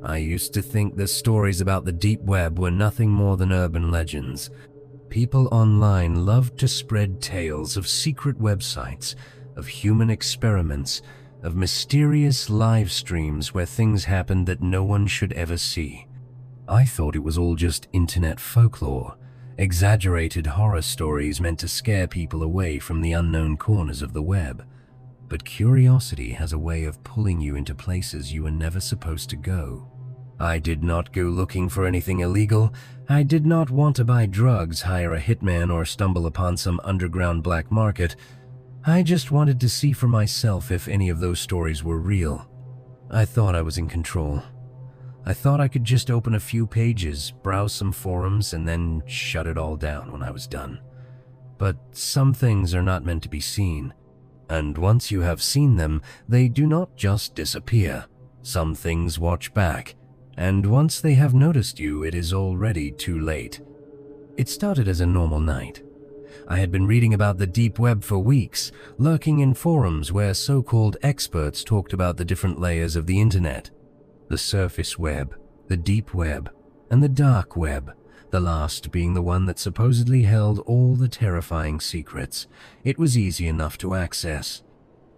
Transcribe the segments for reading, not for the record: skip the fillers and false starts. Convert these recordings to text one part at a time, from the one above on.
I used to think the stories about the deep web were nothing more than urban legends. People online loved to spread tales of secret websites, of human experiments, of mysterious live streams where things happened that no one should ever see. I thought it was all just internet folklore, exaggerated horror stories meant to scare people away from the unknown corners of the web. But curiosity has a way of pulling you into places you were never supposed to go. I did not go looking for anything illegal. I did not want to buy drugs, hire a hitman, or stumble upon some underground black market. I just wanted to see for myself if any of those stories were real. I thought I was in control. I thought I could just open a few pages, browse some forums, and then shut it all down when I was done. But some things are not meant to be seen. And once you have seen them, they do not just disappear. Some things watch back. And once they have noticed you, it is already too late. It started as a normal night. I had been reading about the deep web for weeks, lurking in forums where so-called experts talked about the different layers of the internet. The surface web, the deep web, and the dark web, the last being the one that supposedly held all the terrifying secrets. It was easy enough to access.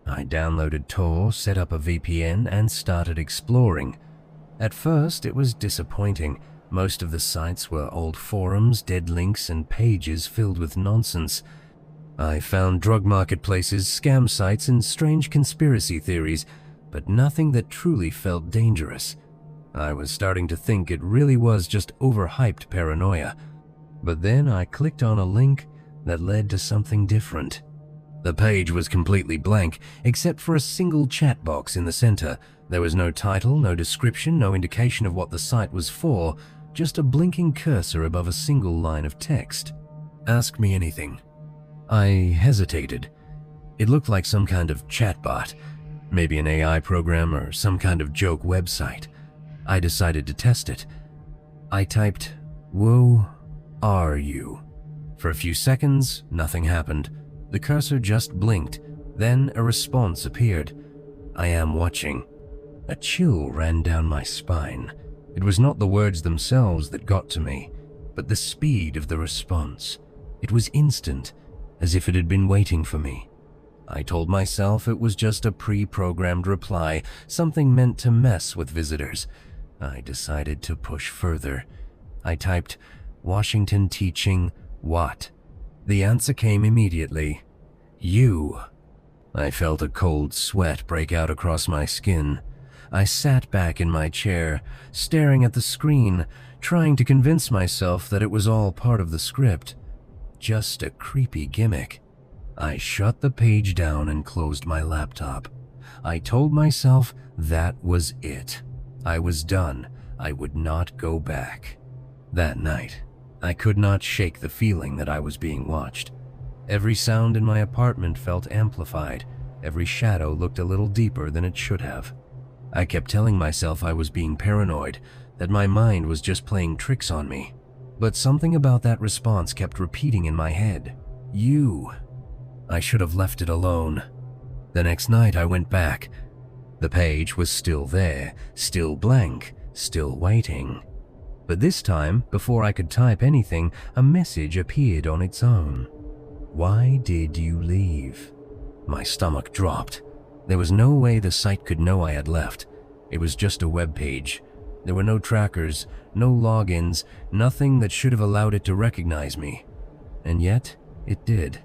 I downloaded Tor, set up a VPN, and started exploring. At first, it was disappointing. Most of the sites were old forums, dead links, and pages filled with nonsense. I found drug marketplaces, scam sites, and strange conspiracy theories, but nothing that truly felt dangerous. I was starting to think it really was just overhyped paranoia. But then I clicked on a link that led to something different. The page was completely blank, except for a single chat box in the center. There was no title, no description, no indication of what the site was for, just a blinking cursor above a single line of text. Ask me anything. I hesitated. It looked like some kind of chatbot, maybe an AI program or some kind of joke website. I decided to test it. I typed, "Who are you?" For a few seconds, nothing happened. The cursor just blinked, then a response appeared. "I am watching." A chill ran down my spine. It was not the words themselves that got to me, but the speed of the response. It was instant, as if it had been waiting for me. I told myself it was just a pre-programmed reply, something meant to mess with visitors. I decided to push further. I typed, "Washington teaching what?" The answer came immediately. "You." I felt a cold sweat break out across my skin. I sat back in my chair, staring at the screen, trying to convince myself that it was all part of the script. Just a creepy gimmick. I shut the page down and closed my laptop. I told myself that was it. I was done. I would not go back. That night, I could not shake the feeling that I was being watched. Every sound in my apartment felt amplified. Every shadow looked a little deeper than it should have. I kept telling myself I was being paranoid, that my mind was just playing tricks on me. But something about that response kept repeating in my head. "You." I should have left it alone. The next night I went back. The page was still there, still blank, still waiting. But this time, before I could type anything, a message appeared on its own. "Why did you leave?" My stomach dropped. There was no way the site could know I had left. It was just a web page. There were no trackers, no logins, nothing that should have allowed it to recognize me. And yet, it did.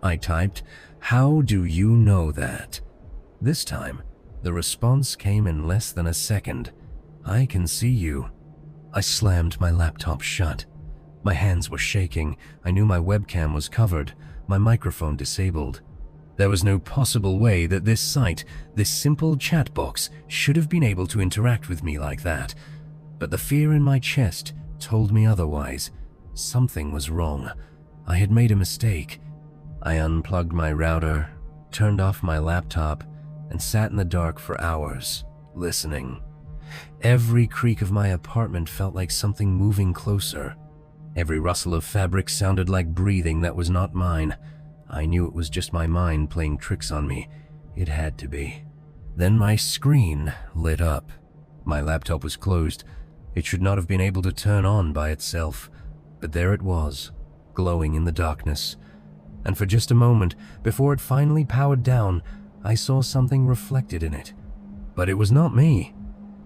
I typed, "How do you know that?" This time, the response came in less than a second. "I can see you." I slammed my laptop shut. My hands were shaking. I knew my webcam was covered, my microphone disabled. There was no possible way that this site, this simple chat box, should have been able to interact with me like that. But the fear in my chest told me otherwise. Something was wrong. I had made a mistake. I unplugged my router, turned off my laptop, and sat in the dark for hours, listening. Every creak of my apartment felt like something moving closer. Every rustle of fabric sounded like breathing that was not mine. I knew it was just my mind playing tricks on me. It had to be. Then my screen lit up. My laptop was closed. It should not have been able to turn on by itself, but there it was, glowing in the darkness. And for just a moment, before it finally powered down, I saw something reflected in it. But it was not me.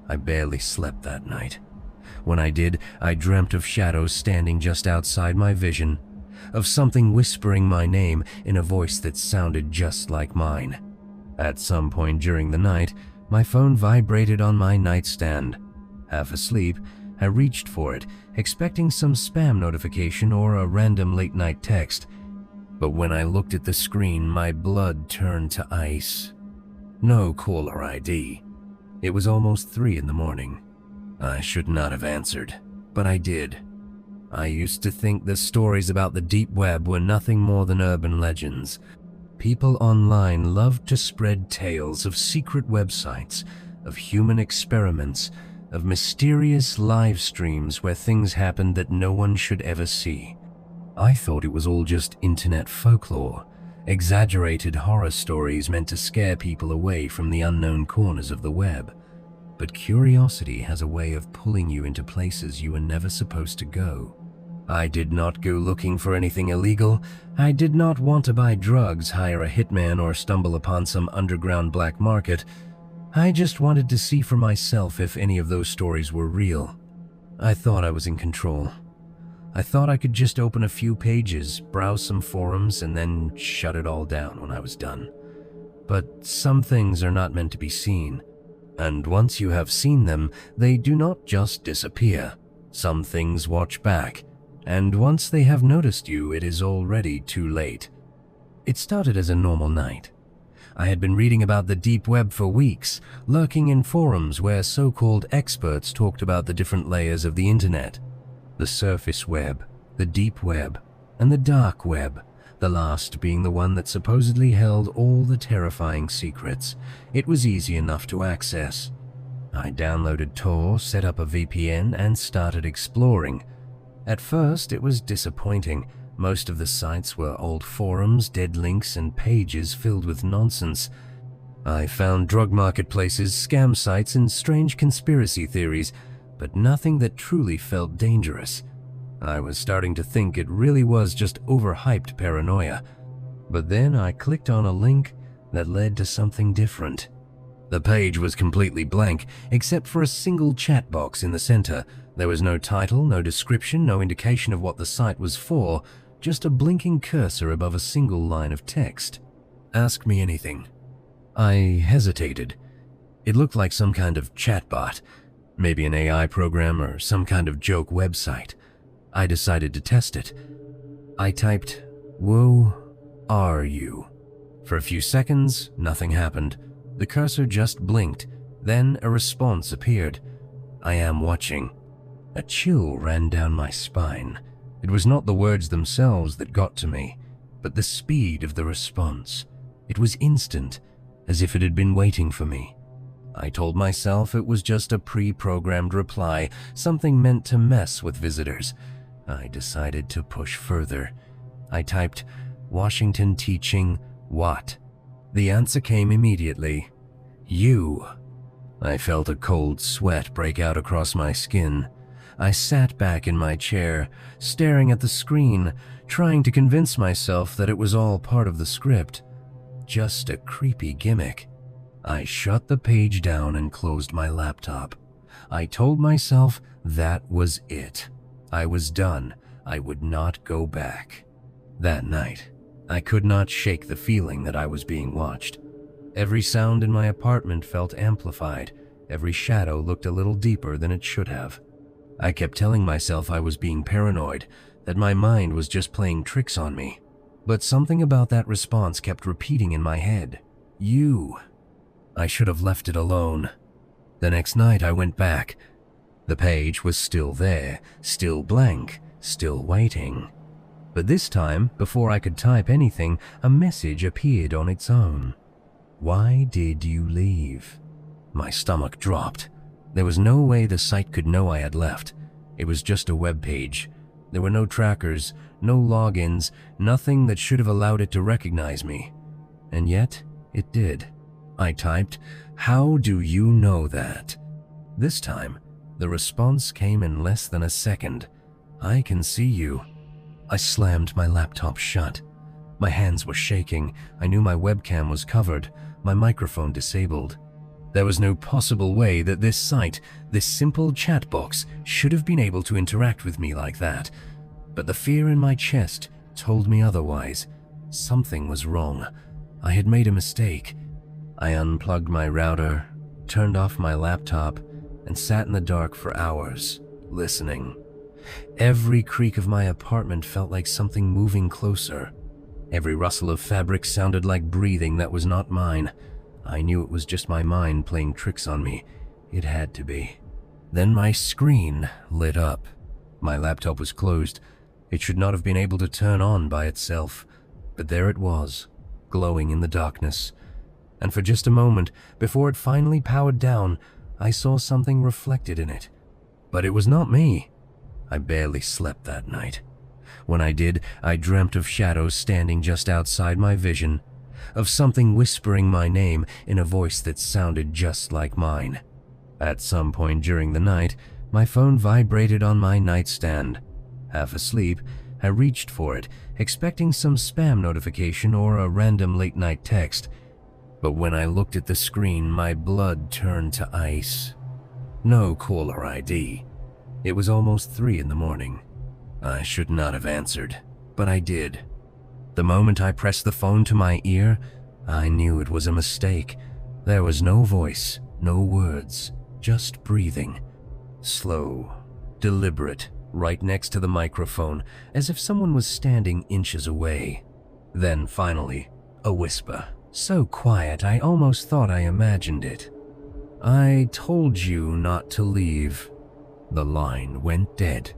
I barely slept that night. When I did, I dreamt of shadows standing just outside my vision, of something whispering my name in a voice that sounded just like mine. At some point during the night, my phone vibrated on my nightstand. Half asleep, I reached for it, expecting some spam notification or a random late-night text. But when I looked at the screen, my blood turned to ice. No caller ID. It was almost 3 in the morning. I should not have answered, but I did. I used to think the stories about the deep web were nothing more than urban legends. People online loved to spread tales of secret websites, of human experiments, of mysterious live streams where things happened that no one should ever see. I thought it was all just internet folklore, exaggerated horror stories meant to scare people away from the unknown corners of the web. But curiosity has a way of pulling you into places you were never supposed to go. I did not go looking for anything illegal. I did not want to buy drugs, hire a hitman, or stumble upon some underground black market. I just wanted to see for myself if any of those stories were real. I thought I was in control. I thought I could just open a few pages, browse some forums, and then shut it all down when I was done. But some things are not meant to be seen. And once you have seen them, they do not just disappear. Some things watch back. And once they have noticed you, it is already too late. It started as a normal night. I had been reading about the deep web for weeks, lurking in forums where so-called experts talked about the different layers of the internet. The surface web, the deep web, and the dark web, the last being the one that supposedly held all the terrifying secrets. It was easy enough to access. I downloaded Tor, set up a VPN, and started exploring. At first, it was disappointing. Most of the sites were old forums, dead links, and pages filled with nonsense. I found drug marketplaces, scam sites, and strange conspiracy theories, but nothing that truly felt dangerous. I was starting to think it really was just overhyped paranoia. But then I clicked on a link that led to something different. The page was completely blank, except for a single chat box in the center. There was no title, no description, no indication of what the site was for, just a blinking cursor above a single line of text. Ask me anything. I hesitated. It looked like some kind of chatbot, maybe an AI program or some kind of joke website. I decided to test it. I typed, "Who are you?" For a few seconds, nothing happened. The cursor just blinked, then a response appeared. "I am watching." A chill ran down my spine. It was not the words themselves that got to me, but the speed of the response. It was instant, as if it had been waiting for me. I told myself it was just a pre-programmed reply, something meant to mess with visitors. I decided to push further. I typed, "Washington teaching what?" The answer came immediately. "You." I felt a cold sweat break out across my skin. I sat back in my chair, staring at the screen, trying to convince myself that it was all part of the script. Just a creepy gimmick. I shut the page down and closed my laptop. I told myself that was it. I was done. I would not go back. That night, I could not shake the feeling that I was being watched. Every sound in my apartment felt amplified. Every shadow looked a little deeper than it should have. I kept telling myself I was being paranoid, that my mind was just playing tricks on me. But something about that response kept repeating in my head. You. I should have left it alone. The next night I went back. The page was still there, still blank, still waiting. But this time, before I could type anything, a message appeared on its own. "Why did you leave?" My stomach dropped. There was no way the site could know I had left. It was just a web page. There were no trackers, no logins, nothing that should have allowed it to recognize me. And yet, it did. I typed, "How do you know that?" This time, the response came in less than a second. "I can see you." I slammed my laptop shut. My hands were shaking. I knew my webcam was covered, my microphone disabled. There was no possible way that this site, this simple chat box, should have been able to interact with me like that. But the fear in my chest told me otherwise. Something was wrong. I had made a mistake. I unplugged my router, turned off my laptop, and sat in the dark for hours, listening. Every creak of my apartment felt like something moving closer. Every rustle of fabric sounded like breathing that was not mine. I knew it was just my mind playing tricks on me. It had to be. Then my screen lit up. My laptop was closed. It should not have been able to turn on by itself. But there it was, glowing in the darkness. And for just a moment, before it finally powered down, I saw something reflected in it. But it was not me. I barely slept that night. When I did, I dreamt of shadows standing just outside my vision, of something whispering my name in a voice that sounded just like mine. At some point during the night, my phone vibrated on my nightstand. Half asleep, I reached for it, expecting some spam notification or a random late-night text. But when I looked at the screen, my blood turned to ice. No caller ID. It was almost 3 in the morning. I should not have answered, but I did. The moment I pressed the phone to my ear, I knew it was a mistake. There was no voice, no words, just breathing. Slow, deliberate, right next to the microphone, as if someone was standing inches away. Then finally, a whisper, so quiet I almost thought I imagined it. "I told you not to leave." The line went dead.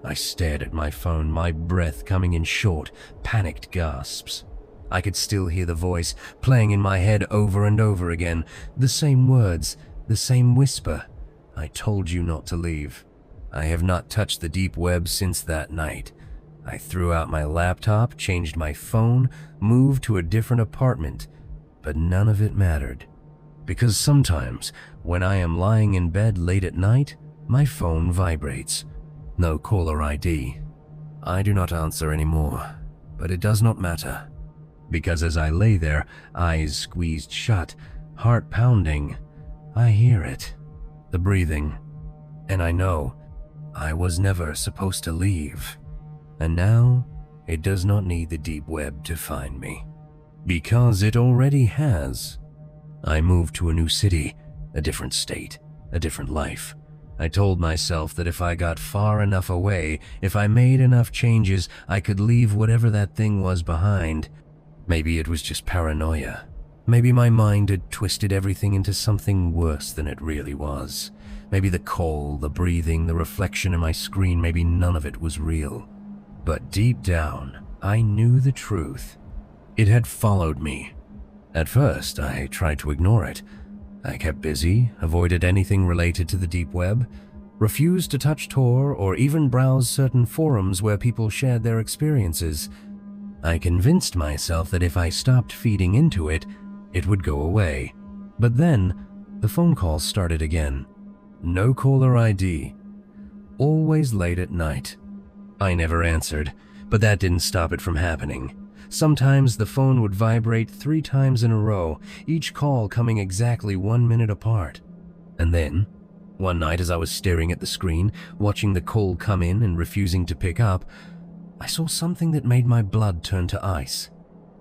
I stared at my phone, my breath coming in short, panicked gasps. I could still hear the voice playing in my head over and over again, the same words, the same whisper. "I told you not to leave." I have not touched the deep web since that night. I threw out my laptop, changed my phone, moved to a different apartment, but none of it mattered. Because sometimes, when I am lying in bed late at night, my phone vibrates. No caller ID. I do not answer anymore, but it does not matter. Because as I lay there, eyes squeezed shut, heart pounding, I hear it, the breathing, and I know I was never supposed to leave. And now, it does not need the deep web to find me. Because it already has. I moved to a new city, a different state, a different life. I told myself that if I got far enough away, if I made enough changes, I could leave whatever that thing was behind. Maybe it was just paranoia. Maybe my mind had twisted everything into something worse than it really was. Maybe the call, the breathing, the reflection in my screen, maybe none of it was real. But deep down, I knew the truth. It had followed me. At first, I tried to ignore it. I kept busy, avoided anything related to the deep web, refused to touch Tor or even browse certain forums where people shared their experiences. I convinced myself that if I stopped feeding into it, it would go away. But then, the phone calls started again. No caller ID. Always late at night. I never answered, but that didn't stop it from happening. Sometimes the phone would vibrate 3 times in a row, each call coming exactly 1 minute apart. And then, one night as I was staring at the screen, watching the call come in and refusing to pick up, I saw something that made my blood turn to ice.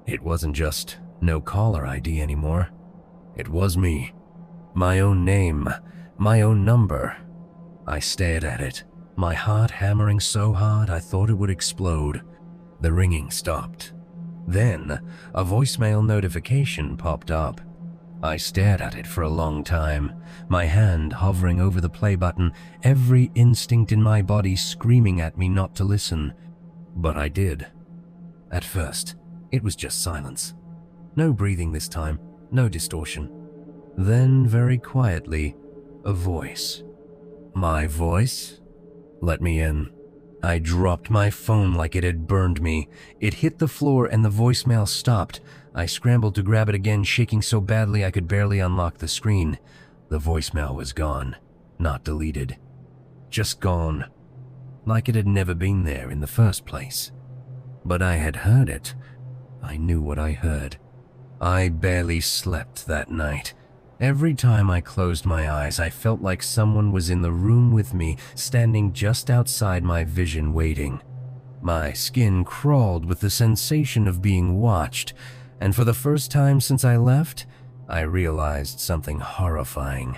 It wasn't just no caller ID anymore. It was me. My own name, my own number. I stared at it, my heart hammering so hard I thought it would explode. The ringing stopped. Then, a voicemail notification popped up. I stared at it for a long time, my hand hovering over the play button, every instinct in my body screaming at me not to listen. But I did. At first, it was just silence. No breathing this time, no distortion. Then, very quietly, a voice. My voice? Let me in. I dropped my phone like it had burned me. It hit the floor and the voicemail stopped. I scrambled to grab it again, shaking so badly I could barely unlock the screen. The voicemail was gone. Not deleted. Just gone. Like it had never been there in the first place. But I had heard it. I knew what I heard. I barely slept that night. Every time I closed my eyes, I felt like someone was in the room with me, standing just outside my vision waiting. My skin crawled with the sensation of being watched, and for the first time since I left, I realized something horrifying.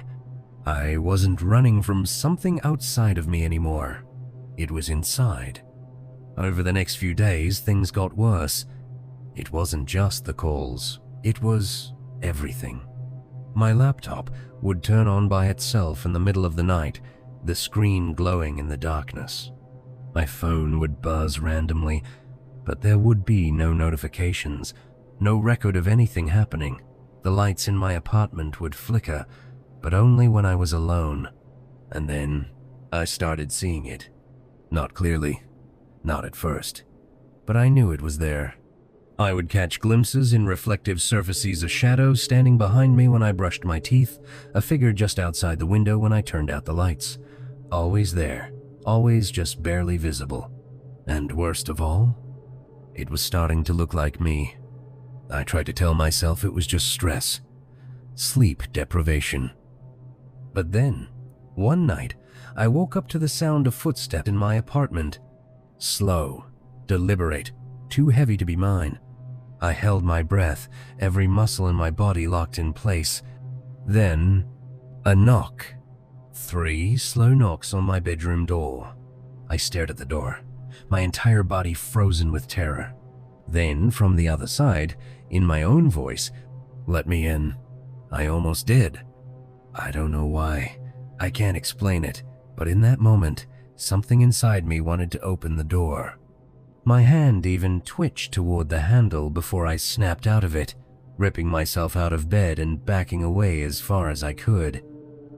I wasn't running from something outside of me anymore. It was inside. Over the next few days, things got worse. It wasn't just the calls. It was everything. My laptop would turn on by itself in the middle of the night, the screen glowing in the darkness. My phone would buzz randomly, but there would be no notifications, no record of anything happening. The lights in my apartment would flicker, but only when I was alone. And then I started seeing it. Not clearly, not at first, but I knew it was there. I would catch glimpses in reflective surfaces of shadows standing behind me when I brushed my teeth, a figure just outside the window when I turned out the lights. Always there, always just barely visible. And worst of all, it was starting to look like me. I tried to tell myself it was just stress, sleep deprivation. But then, one night, I woke up to the sound of footsteps in my apartment. Slow, deliberate, too heavy to be mine. I held my breath, every muscle in my body locked in place. Then, a knock. 3 slow knocks on my bedroom door. I stared at the door, my entire body frozen with terror. Then, from the other side, in my own voice, "Let me in." I almost did. I don't know why. I can't explain it, but in that moment, something inside me wanted to open the door. My hand even twitched toward the handle before I snapped out of it, ripping myself out of bed and backing away as far as I could.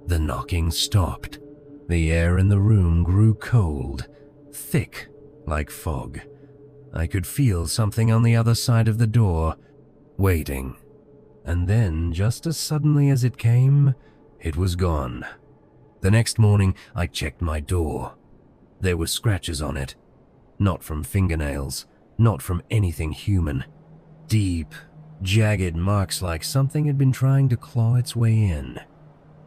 The knocking stopped. The air in the room grew cold, thick like fog. I could feel something on the other side of the door, waiting. And then, just as suddenly as it came, it was gone. The next morning, I checked my door. There were scratches on it. Not from fingernails, not from anything human. Deep, jagged marks like something had been trying to claw its way in.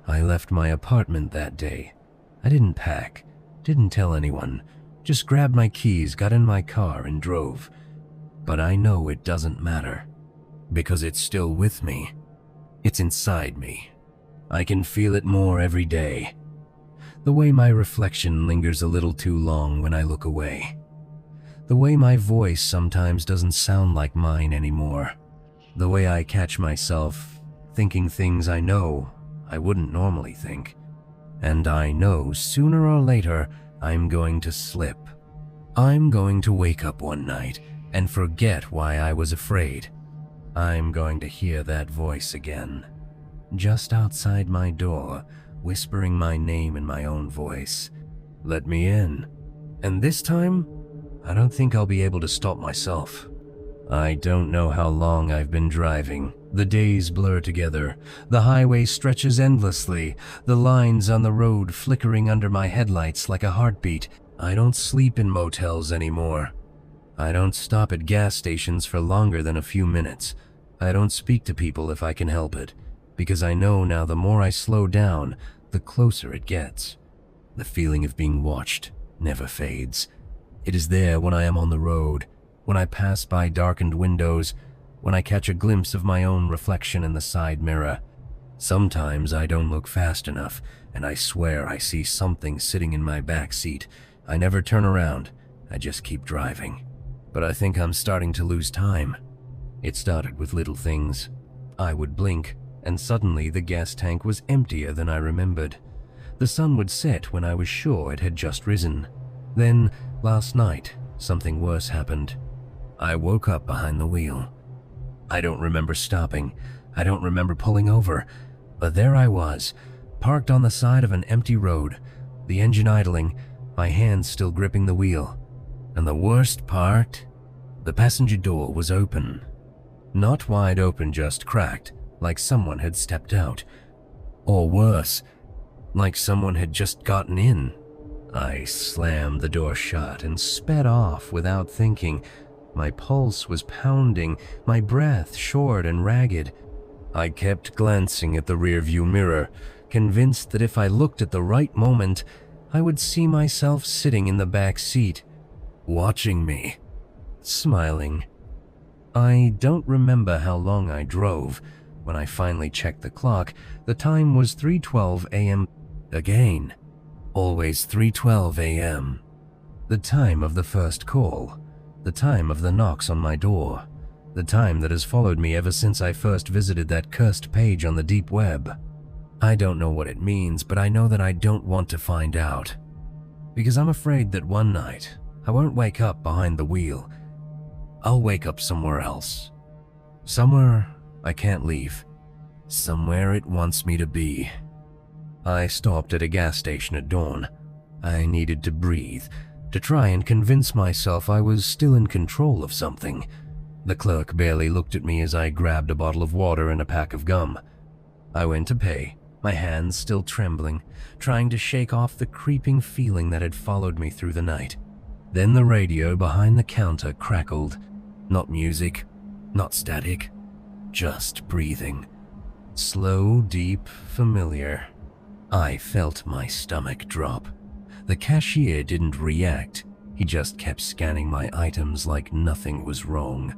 I left my apartment that day. I didn't pack, didn't tell anyone, just grabbed my keys, got in my car, and drove. But I know it doesn't matter, because it's still with me. It's inside me. I can feel it more every day. The way my reflection lingers a little too long when I look away. The way my voice sometimes doesn't sound like mine anymore. The way I catch myself thinking things I know I wouldn't normally think. And I know sooner or later I'm going to slip. I'm going to wake up one night and forget why I was afraid. I'm going to hear that voice again, just outside my door, whispering my name in my own voice. Let me in. And this time, I don't think I'll be able to stop myself. I don't know how long I've been driving. The days blur together. The highway stretches endlessly, the lines on the road flickering under my headlights like a heartbeat. I don't sleep in motels anymore. I don't stop at gas stations for longer than a few minutes. I don't speak to people if I can help it, because I know now the more I slow down, the closer it gets. The feeling of being watched never fades. It is there when I am on the road, when I pass by darkened windows, when I catch a glimpse of my own reflection in the side mirror. Sometimes I don't look fast enough, and I swear I see something sitting in my back seat. I never turn around, I just keep driving. But I think I'm starting to lose time. It started with little things. I would blink, and suddenly the gas tank was emptier than I remembered. The sun would set when I was sure it had just risen. Then, last night, something worse happened. I woke up behind the wheel. I don't remember stopping. I don't remember pulling over. But there I was, parked on the side of an empty road, the engine idling, my hands still gripping the wheel. And the worst part? The passenger door was open. Not wide open, just cracked, like someone had stepped out. Or worse, like someone had just gotten in. I slammed the door shut and sped off without thinking. My pulse was pounding, my breath short and ragged. I kept glancing at the rearview mirror, convinced that if I looked at the right moment, I would see myself sitting in the back seat, watching me, smiling. I don't remember how long I drove. When I finally checked the clock, the time was 3:12 a.m. again. Always 3:12 a.m. The time of the first call, the time of the knocks on my door, the time that has followed me ever since I first visited that cursed page on the deep web. I don't know what it means, but I know that I don't want to find out. Because I'm afraid that one night, I won't wake up behind the wheel. I'll wake up somewhere else. Somewhere I can't leave. Somewhere it wants me to be. I stopped at a gas station at dawn. I needed to breathe, to try and convince myself I was still in control of something. The clerk barely looked at me as I grabbed a bottle of water and a pack of gum. I went to pay, my hands still trembling, trying to shake off the creeping feeling that had followed me through the night. Then the radio behind the counter crackled. Not music, not static, just breathing. Slow, deep, familiar. I felt my stomach drop. The cashier didn't react. He just kept scanning my items like nothing was wrong.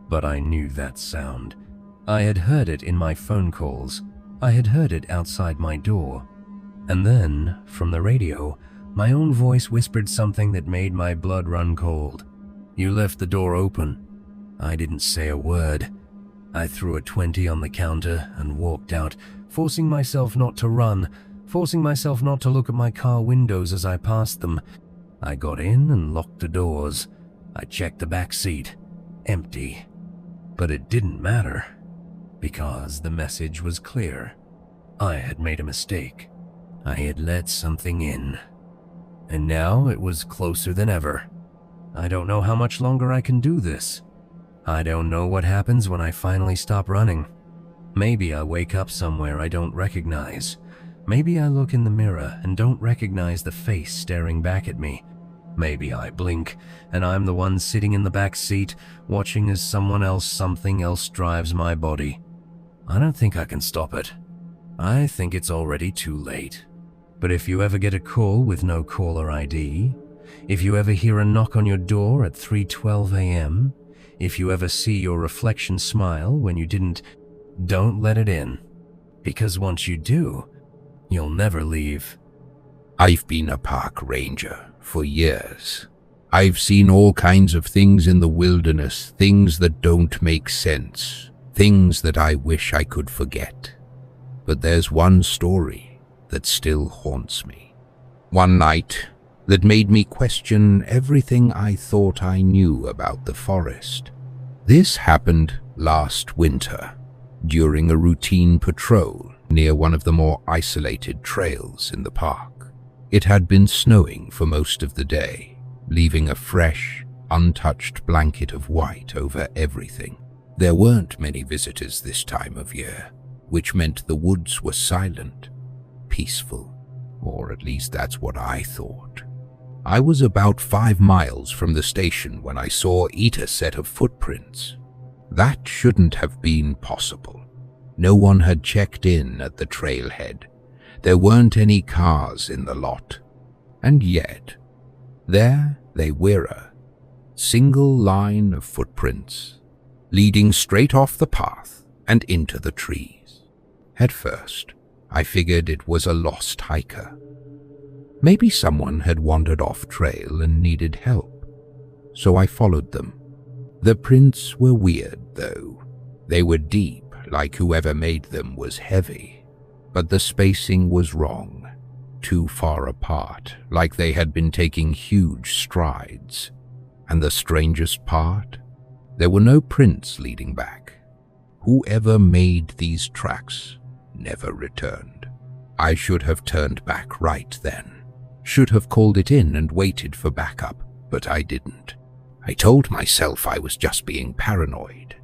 But I knew that sound. I had heard it in my phone calls. I had heard it outside my door. And then, from the radio, my own voice whispered something that made my blood run cold. "You left the door open." I didn't say a word. I threw a 20 on the counter and walked out, forcing myself not to run, forcing myself not to look at my car windows as I passed them. I got in and locked the doors. I checked the back seat. Empty. But it didn't matter, because the message was clear. I had made a mistake. I had let something in. And now it was closer than ever. I don't know how much longer I can do this. I don't know what happens when I finally stop running. Maybe I wake up somewhere I don't recognize. Maybe I look in the mirror and don't recognize the face staring back at me. Maybe I blink and I'm the one sitting in the back seat, watching as something else drives my body. I don't think I can stop it. I think it's already too late. But if you ever get a call with no caller ID, if you ever hear a knock on your door at 3:12 a.m., if you ever see your reflection smile when you didn't, don't let it in. Because once you do, you'll never leave. I've been a park ranger for years. I've seen all kinds of things in the wilderness, things that don't make sense, things that I wish I could forget. But there's one story that still haunts me. One night that made me question everything I thought I knew about the forest. This happened last winter, during a routine patrol near one of the more isolated trails in the park. It had been snowing for most of the day, leaving a fresh, untouched blanket of white over everything. There weren't many visitors this time of year, which meant the woods were silent, peaceful, or at least that's what I thought. I was about 5 miles from the station when I saw a set of footprints. That shouldn't have been possible. No one had checked in at the trailhead. There weren't any cars in the lot. And yet, there they were, a single line of footprints, leading straight off the path and into the trees. At first, I figured it was a lost hiker. Maybe someone had wandered off trail and needed help, so I followed them. The prints were weird, though. They were deep, like whoever made them was heavy, but the spacing was wrong, too far apart, like they had been taking huge strides. And the strangest part? There were no prints leading back. Whoever made these tracks never returned. I should have turned back right then. Should have called it in and waited for backup, but I didn't. I told myself I was just being paranoid,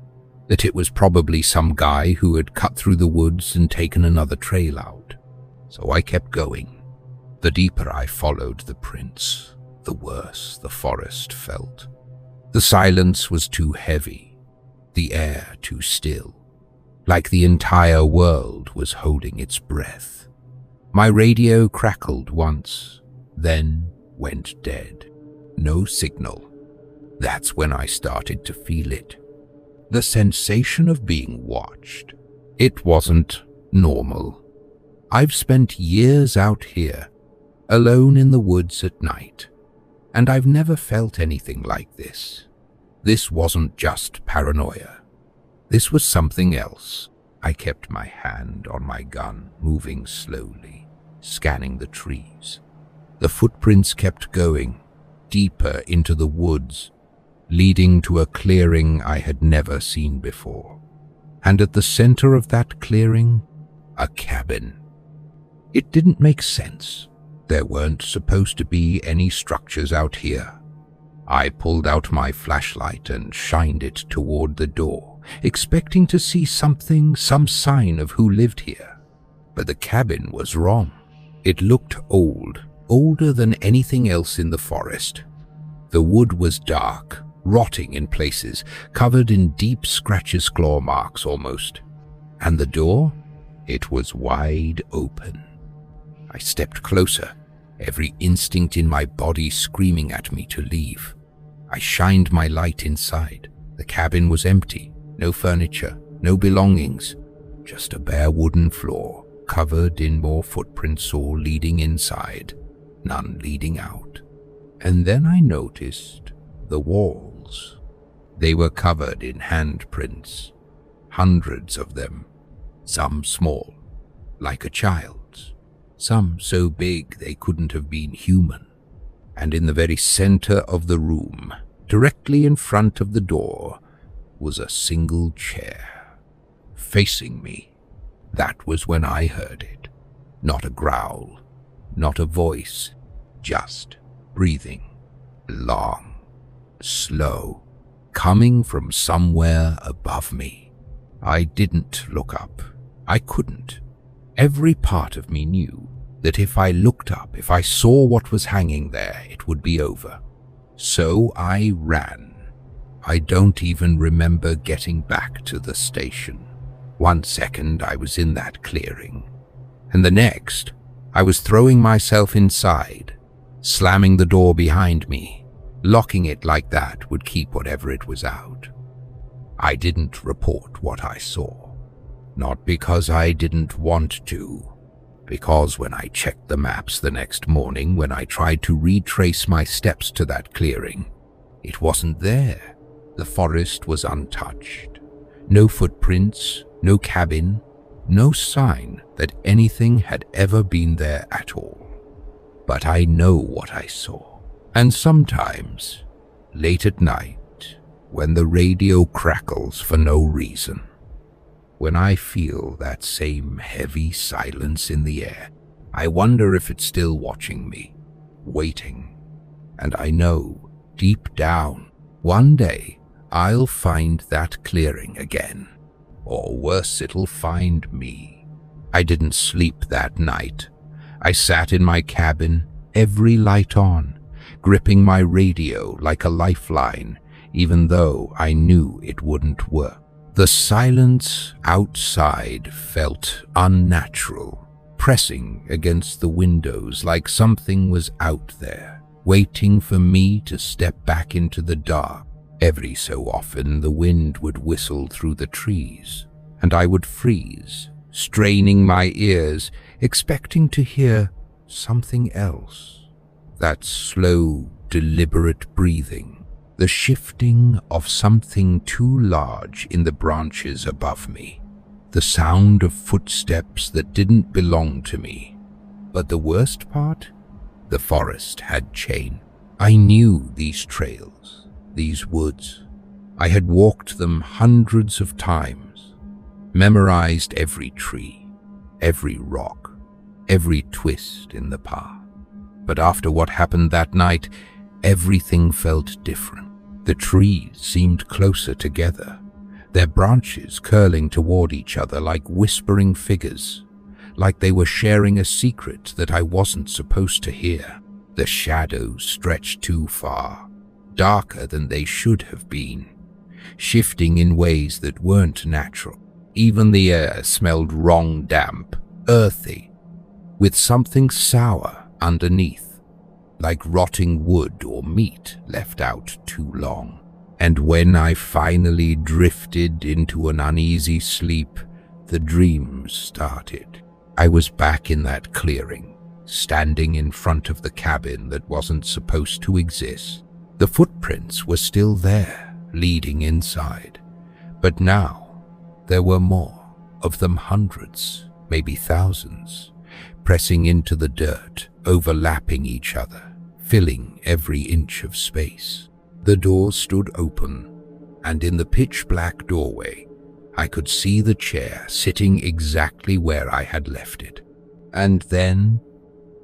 that it was probably some guy who had cut through the woods and taken another trail out. So I kept going. The deeper I followed the prints, the worse the forest felt. The silence was too heavy, the air too still, like the entire world was holding its breath. My radio crackled once, then went dead. No signal. That's when I started to feel it. The sensation of being watched. It wasn't normal. I've spent years out here, alone in the woods at night, and I've never felt anything like this. This wasn't just paranoia. This was something else. I kept my hand on my gun, moving slowly, scanning the trees. The footprints kept going, deeper into the woods, leading to a clearing I had never seen before. And at the center of that clearing, a cabin. It didn't make sense. There weren't supposed to be any structures out here. I pulled out my flashlight and shined it toward the door, expecting to see something, some sign of who lived here. But the cabin was wrong. It looked old, older than anything else in the forest. The wood was dark, rotting in places, covered in deep scratches, claw marks almost. And the door? It was wide open. I stepped closer, every instinct in my body screaming at me to leave. I shined my light inside. The cabin was empty, no furniture, no belongings, just a bare wooden floor, covered in more footprints, all leading inside, none leading out. And then I noticed the walls. They were covered in handprints, hundreds of them, some small, like a child's, some so big they couldn't have been human. And in the very center of the room, directly in front of the door, was a single chair, facing me. That was when I heard it. Not a growl, not a voice, just breathing, long, slow, coming from somewhere above me. I didn't look up. I couldn't. Every part of me knew that if I looked up, if I saw what was hanging there, it would be over. So I ran. I don't even remember getting back to the station. 1 second I was in that clearing, and the next I was throwing myself inside, slamming the door behind me. Locking it like that would keep whatever it was out. I didn't report what I saw. Not because I didn't want to, because when I checked the maps the next morning, when I tried to retrace my steps to that clearing, it wasn't there. The forest was untouched. No footprints, no cabin, no sign that anything had ever been there at all. But I know what I saw. And sometimes, late at night, when the radio crackles for no reason, when I feel that same heavy silence in the air, I wonder if it's still watching me, waiting. And I know, deep down, one day I'll find that clearing again. Or worse, it'll find me. I didn't sleep that night. I sat in my cabin, every light on, gripping my radio like a lifeline, even though I knew it wouldn't work. The silence outside felt unnatural, pressing against the windows like something was out there, waiting for me to step back into the dark. Every so often the wind would whistle through the trees, and I would freeze, straining my ears, expecting to hear something else. That slow, deliberate breathing, the shifting of something too large in the branches above me, the sound of footsteps that didn't belong to me. But the worst part? The forest had changed. I knew these trails, these woods. I had walked them hundreds of times, memorized every tree, every rock, every twist in the path. But after what happened that night, everything felt different. The trees seemed closer together, their branches curling toward each other like whispering figures, like they were sharing a secret that I wasn't supposed to hear. The shadows stretched too far, darker than they should have been, shifting in ways that weren't natural. Even the air smelled wrong, damp, earthy, with something sour underneath, like rotting wood or meat left out too long. And when I finally drifted into an uneasy sleep, the dreams started. I was back in that clearing, standing in front of the cabin that wasn't supposed to exist. The footprints were still there, leading inside. But now, there were more, of them hundreds, maybe thousands, pressing into the dirt, overlapping each other, filling every inch of space. The door stood open, and in the pitch-black doorway, I could see the chair sitting exactly where I had left it. And then,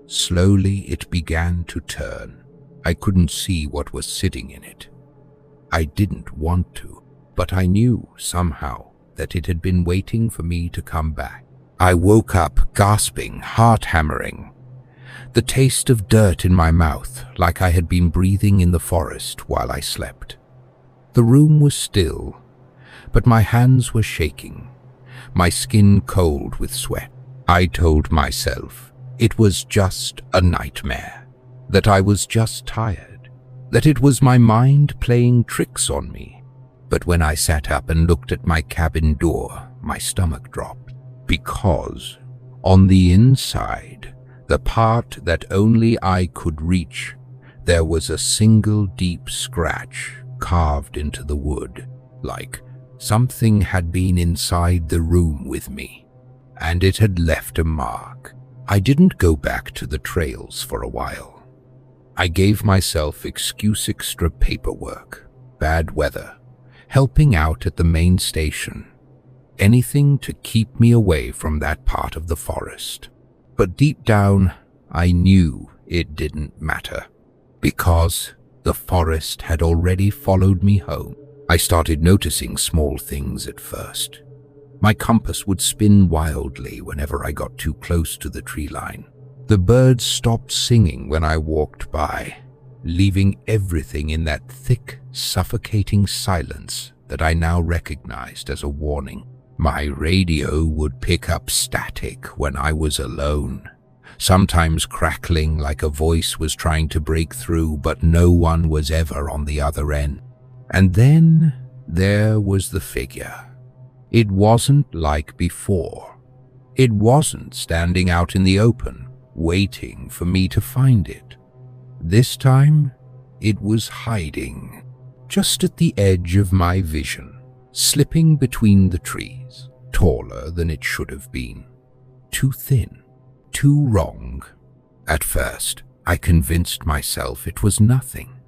slowly it began to turn. I couldn't see what was sitting in it. I didn't want to, but I knew somehow that it had been waiting for me to come back. I woke up gasping, heart hammering, the taste of dirt in my mouth, like I had been breathing in the forest while I slept. The room was still, but my hands were shaking, my skin cold with sweat. I told myself it was just a nightmare, that I was just tired, that it was my mind playing tricks on me. But when I sat up and looked at my cabin door, my stomach dropped, because on the inside, the part that only I could reach, there was a single deep scratch carved into the wood, like something had been inside the room with me, and it had left a mark. I didn't go back to the trails for a while. I gave myself extra paperwork, bad weather, helping out at the main station, anything to keep me away from that part of the forest. But deep down, I knew it didn't matter, because the forest had already followed me home. I started noticing small things at first. My compass would spin wildly whenever I got too close to the tree line. The birds stopped singing when I walked by, leaving everything in that thick, suffocating silence that I now recognized as a warning. My radio would pick up static when I was alone, sometimes crackling like a voice was trying to break through, but no one was ever on the other end. And then there was the figure. It wasn't like before. It wasn't standing out in the open, waiting for me to find it. This time, it was hiding, just at the edge of my vision, slipping between the trees, taller than it should have been. Too thin, too wrong. At first, I convinced myself it was nothing,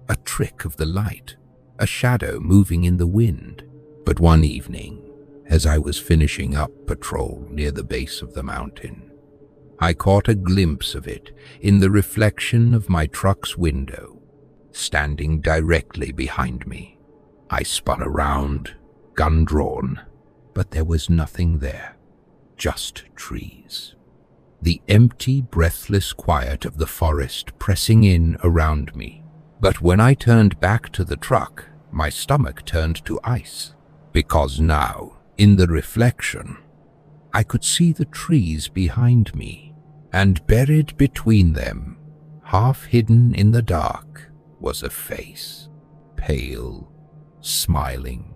a trick of the light, a shadow moving in the wind. But one evening, as I was finishing up patrol near the base of the mountain, I caught a glimpse of it in the reflection of my truck's window, standing directly behind me. I spun around, gun drawn, but there was nothing there, just trees. The empty, breathless quiet of the forest pressing in around me. But when I turned back to the truck, my stomach turned to ice, because now, in the reflection, I could see the trees behind me, and buried between them, half hidden in the dark, was a face, pale, smiling,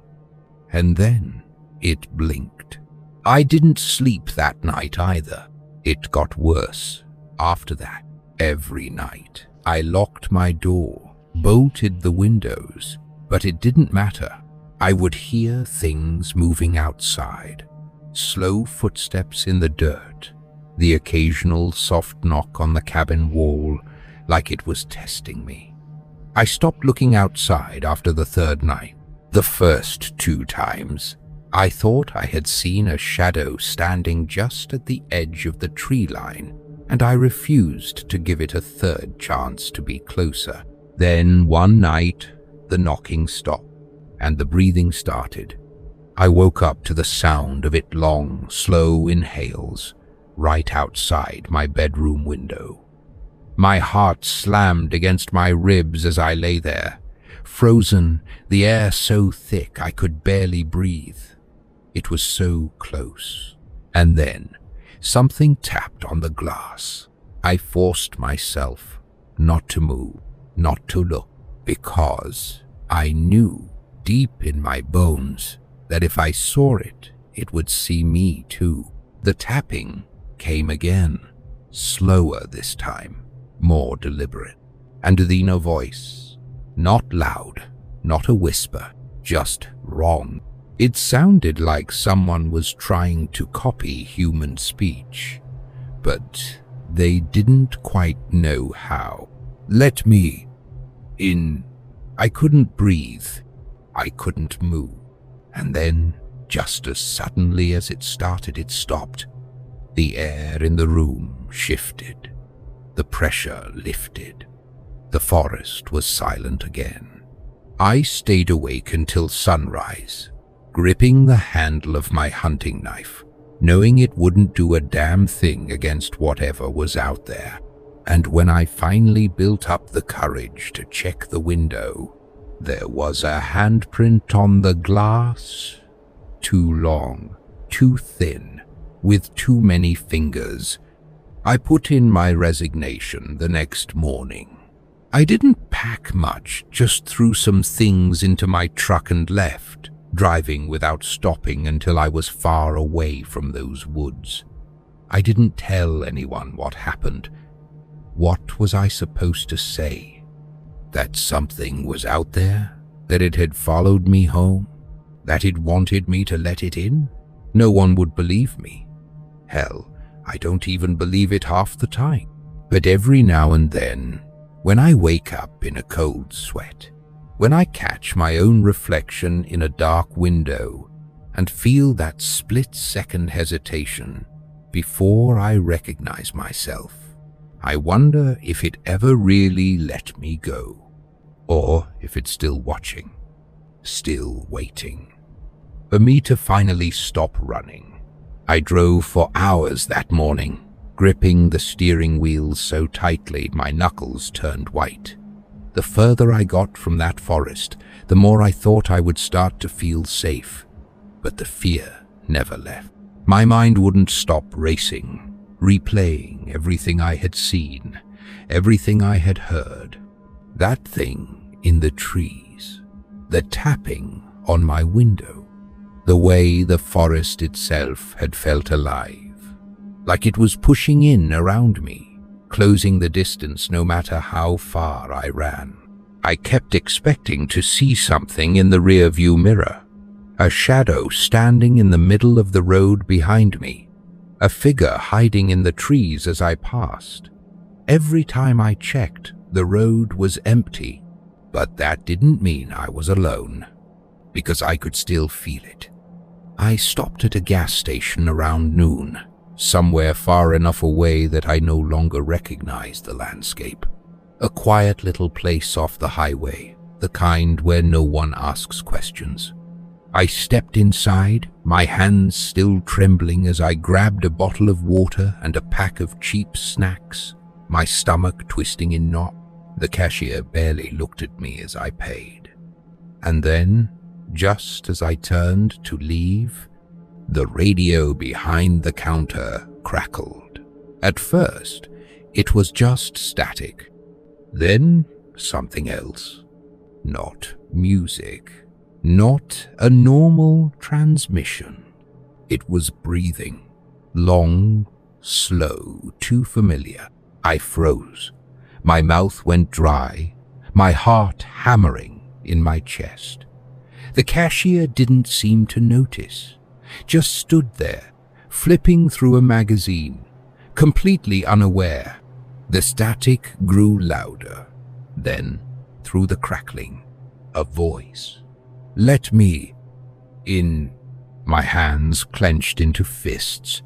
and then it blinked. I didn't sleep that night either. It got worse after that. Every night, I locked my door, bolted the windows, but it didn't matter. I would hear things moving outside, slow footsteps in the dirt, the occasional soft knock on the cabin wall, like it was testing me. I stopped looking outside after the third night. The first 2 times, I thought I had seen a shadow standing just at the edge of the tree line, and I refused to give it a third chance to be closer. Then one night, the knocking stopped, and the breathing started. I woke up to the sound of it, long, slow inhales, right outside my bedroom window. My heart slammed against my ribs as I lay there, frozen, the air so thick I could barely breathe. It was so close. And then something tapped on the glass. I forced myself not to move, not to look, because I knew deep in my bones that if I saw it, it would see me too. The tapping came again, slower this time, more deliberate, and the inner voice, not loud, not a whisper, just wrong. It sounded like someone was trying to copy human speech, but they didn't quite know how. Let me in. I couldn't breathe. I couldn't move. And then, just as suddenly as it started, it stopped. The air in the room shifted. The pressure lifted. The forest was silent again. I stayed awake until sunrise, gripping the handle of my hunting knife, knowing it wouldn't do a damn thing against whatever was out there. And when I finally built up the courage to check the window, there was a handprint on the glass, too long, too thin, with too many fingers. I put in my resignation the next morning. I didn't pack much, just threw some things into my truck and left, driving without stopping until I was far away from those woods. I didn't tell anyone what happened. What was I supposed to say? That something was out there? That it had followed me home? That it wanted me to let it in? No one would believe me. Hell, I don't even believe it half the time. But every now and then, when I wake up in a cold sweat, when I catch my own reflection in a dark window and feel that split-second hesitation before I recognize myself, I wonder if it ever really let me go, or if it's still watching, still waiting for me to finally stop running. I drove for hours that morning, gripping the steering wheel so tightly my knuckles turned white. The further I got from that forest, the more I thought I would start to feel safe, but the fear never left. My mind wouldn't stop racing, replaying everything I had seen, everything I had heard. That thing in the trees, the tapping on my window, the way the forest itself had felt alive, like it was pushing in around me, closing the distance no matter how far I ran. I kept expecting to see something in the rearview mirror, a shadow standing in the middle of the road behind me, a figure hiding in the trees as I passed. Every time I checked, the road was empty, but that didn't mean I was alone, because I could still feel it. I stopped at a gas station around noon, somewhere far enough away that I no longer recognized the landscape. A quiet little place off the highway, the kind where no one asks questions. I stepped inside, my hands still trembling as I grabbed a bottle of water and a pack of cheap snacks, my stomach twisting in knots. The cashier barely looked at me as I paid. And then, just as I turned to leave, the radio behind the counter crackled. At first, it was just static. Then, something else. Not music. Not a normal transmission. It was breathing. Long, slow, too familiar. I froze. My mouth went dry, my heart hammering in my chest. The cashier didn't seem to notice. Just stood there, flipping through a magazine, completely unaware. The static grew louder. Then, through the crackling, a voice. "Let me in." My hands clenched into fists.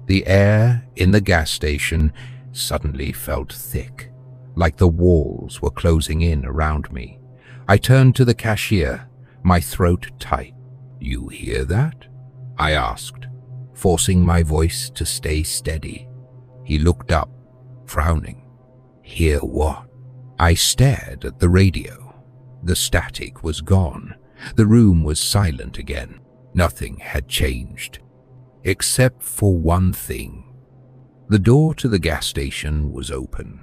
The air in the gas station suddenly felt thick, like the walls were closing in around me. I turned to the cashier, my throat tight. "You hear that?" I asked, forcing my voice to stay steady. He looked up, frowning. Hear what? I stared at the radio. The static was gone. The room was silent again. Nothing had changed. Except for one thing. The door to the gas station was open.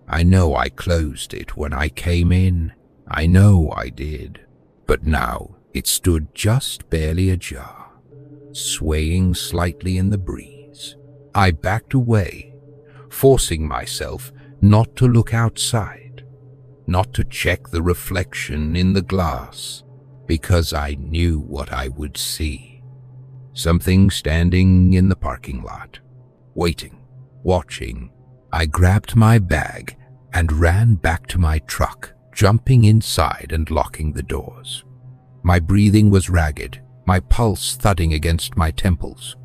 I know I closed it when I came in. I know I did. But now it stood just barely ajar, swaying slightly in the breeze. I backed away, forcing myself not to look outside, not to check the reflection in the glass, because I knew what I would see. Something standing in the parking lot, waiting, watching. I grabbed my bag and ran back to my truck, jumping inside and locking the doors. My breathing was ragged, my pulse thudding against my temples.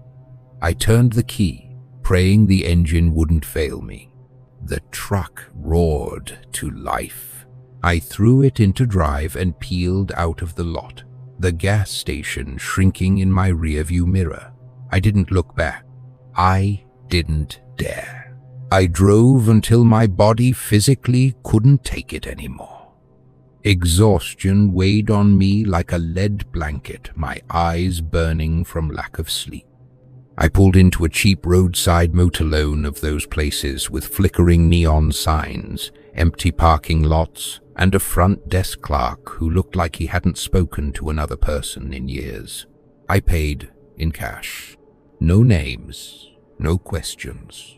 I turned the key, praying the engine wouldn't fail me. The truck roared to life. I threw it into drive and peeled out of the lot, the gas station shrinking in my rearview mirror. I didn't look back. I didn't dare. I drove until my body physically couldn't take it anymore. Exhaustion weighed on me like a lead blanket, my eyes burning from lack of sleep. I pulled into a cheap roadside motorlone of those places with flickering neon signs, empty parking lots, and a front desk clerk who looked like he hadn't spoken to another person in years. I paid in cash. No names, no questions.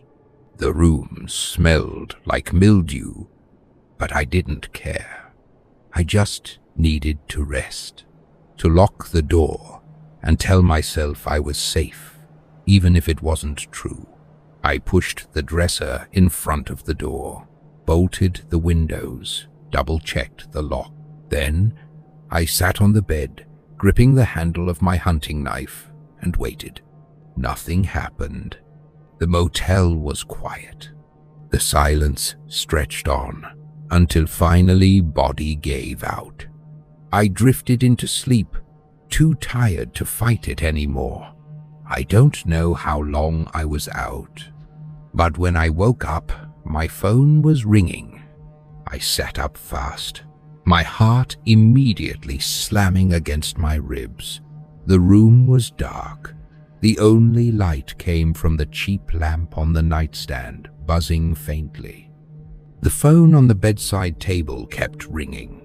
The room smelled like mildew, but I didn't care. I just needed to rest, to lock the door and tell myself I was safe, even if it wasn't true. I pushed the dresser in front of the door, bolted the windows, double-checked the lock. Then I sat on the bed, gripping the handle of my hunting knife, and waited. Nothing happened. The motel was quiet. The silence stretched on, until finally body gave out. I drifted into sleep, too tired to fight it anymore. I don't know how long I was out, but when I woke up, my phone was ringing. I sat up fast, my heart immediately slamming against my ribs. The room was dark. The only light came from the cheap lamp on the nightstand, buzzing faintly. The phone on the bedside table kept ringing.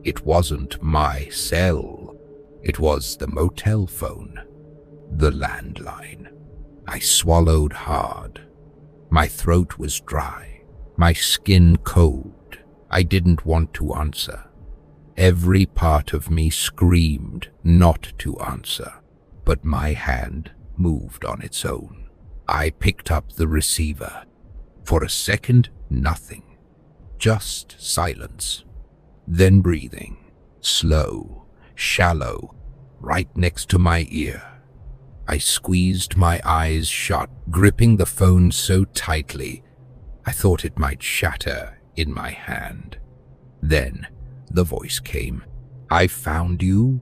It wasn't my cell. It was the motel phone, the landline. I swallowed hard. My throat was dry, my skin cold. I didn't want to answer. Every part of me screamed not to answer, but my hand moved on its own. I picked up the receiver. For a second, nothing. Just silence. Then breathing. Slow, shallow, right next to my ear. I squeezed my eyes shut, gripping the phone so tightly I thought it might shatter in my hand. Then the voice came. I found you.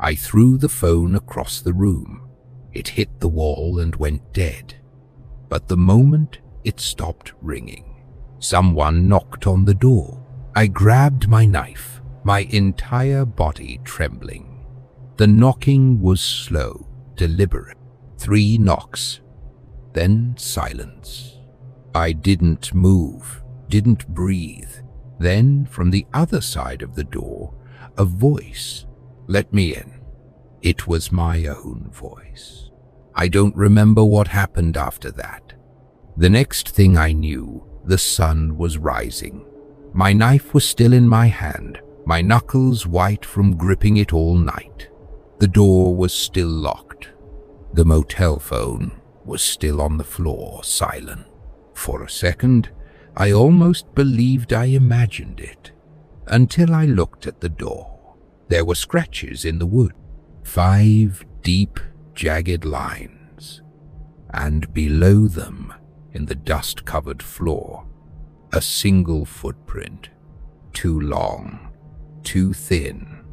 I threw the phone across the room. It hit the wall and went dead. But the moment it stopped ringing, someone knocked on the door. I grabbed my knife, my entire body trembling. The knocking was slow, deliberate. 3 knocks, then silence. I didn't move, didn't breathe. Then, from the other side of the door, a voice let me in. It was my own voice. I don't remember what happened after that. The next thing I knew, the sun was rising. My knife was still in my hand, my knuckles white from gripping it all night. The door was still locked. The motel phone was still on the floor, silent. For a second, I almost believed I imagined it, until I looked at the door. There were scratches in the wood, 5 deep, jagged lines, and below them, in the dust-covered floor, a single footprint, too long, too thin,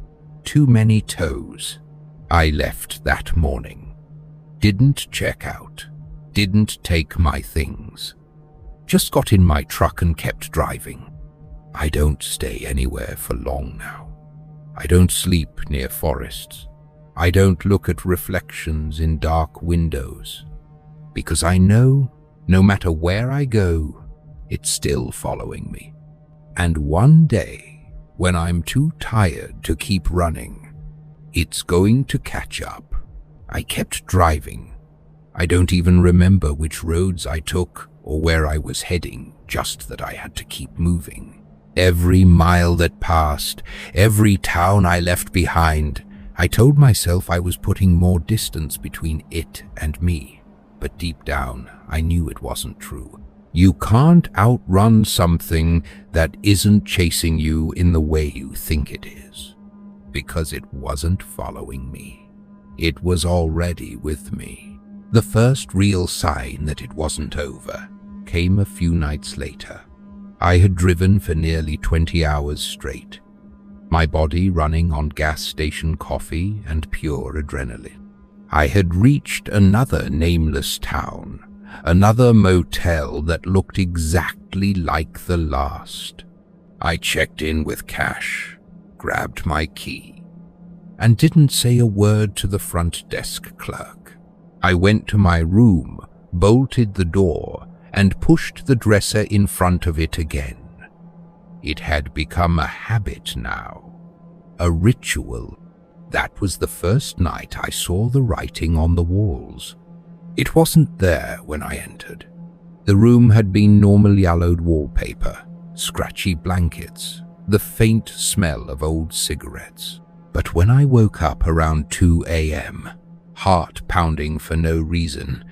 too many toes. I left that morning. Didn't check out. Didn't take my things. Just got in my truck and kept driving. I don't stay anywhere for long now. I don't sleep near forests. I don't look at reflections in dark windows. Because I know, no matter where I go, it's still following me. And one day, when I'm too tired to keep running, it's going to catch up. I kept driving. I don't even remember which roads I took or where I was heading, just that I had to keep moving. Every mile that passed, every town I left behind, I told myself I was putting more distance between it and me. But deep down, I knew it wasn't true. You can't outrun something that isn't chasing you in the way you think it is. Because it wasn't following me. It was already with me. The first real sign that it wasn't over came a few nights later. I had driven for nearly 20 hours straight, my body running on gas station coffee and pure adrenaline. I had reached another nameless town, another motel that looked exactly like the last. I checked in with cash, grabbed my key, and didn't say a word to the front desk clerk. I went to my room, bolted the door, and pushed the dresser in front of it again. It had become a habit now, a ritual. That was the first night I saw the writing on the walls. It wasn't there when I entered. The room had been normal yellowed wallpaper, scratchy blankets, the faint smell of old cigarettes. But when I woke up around 2 a.m., heart pounding for no reason,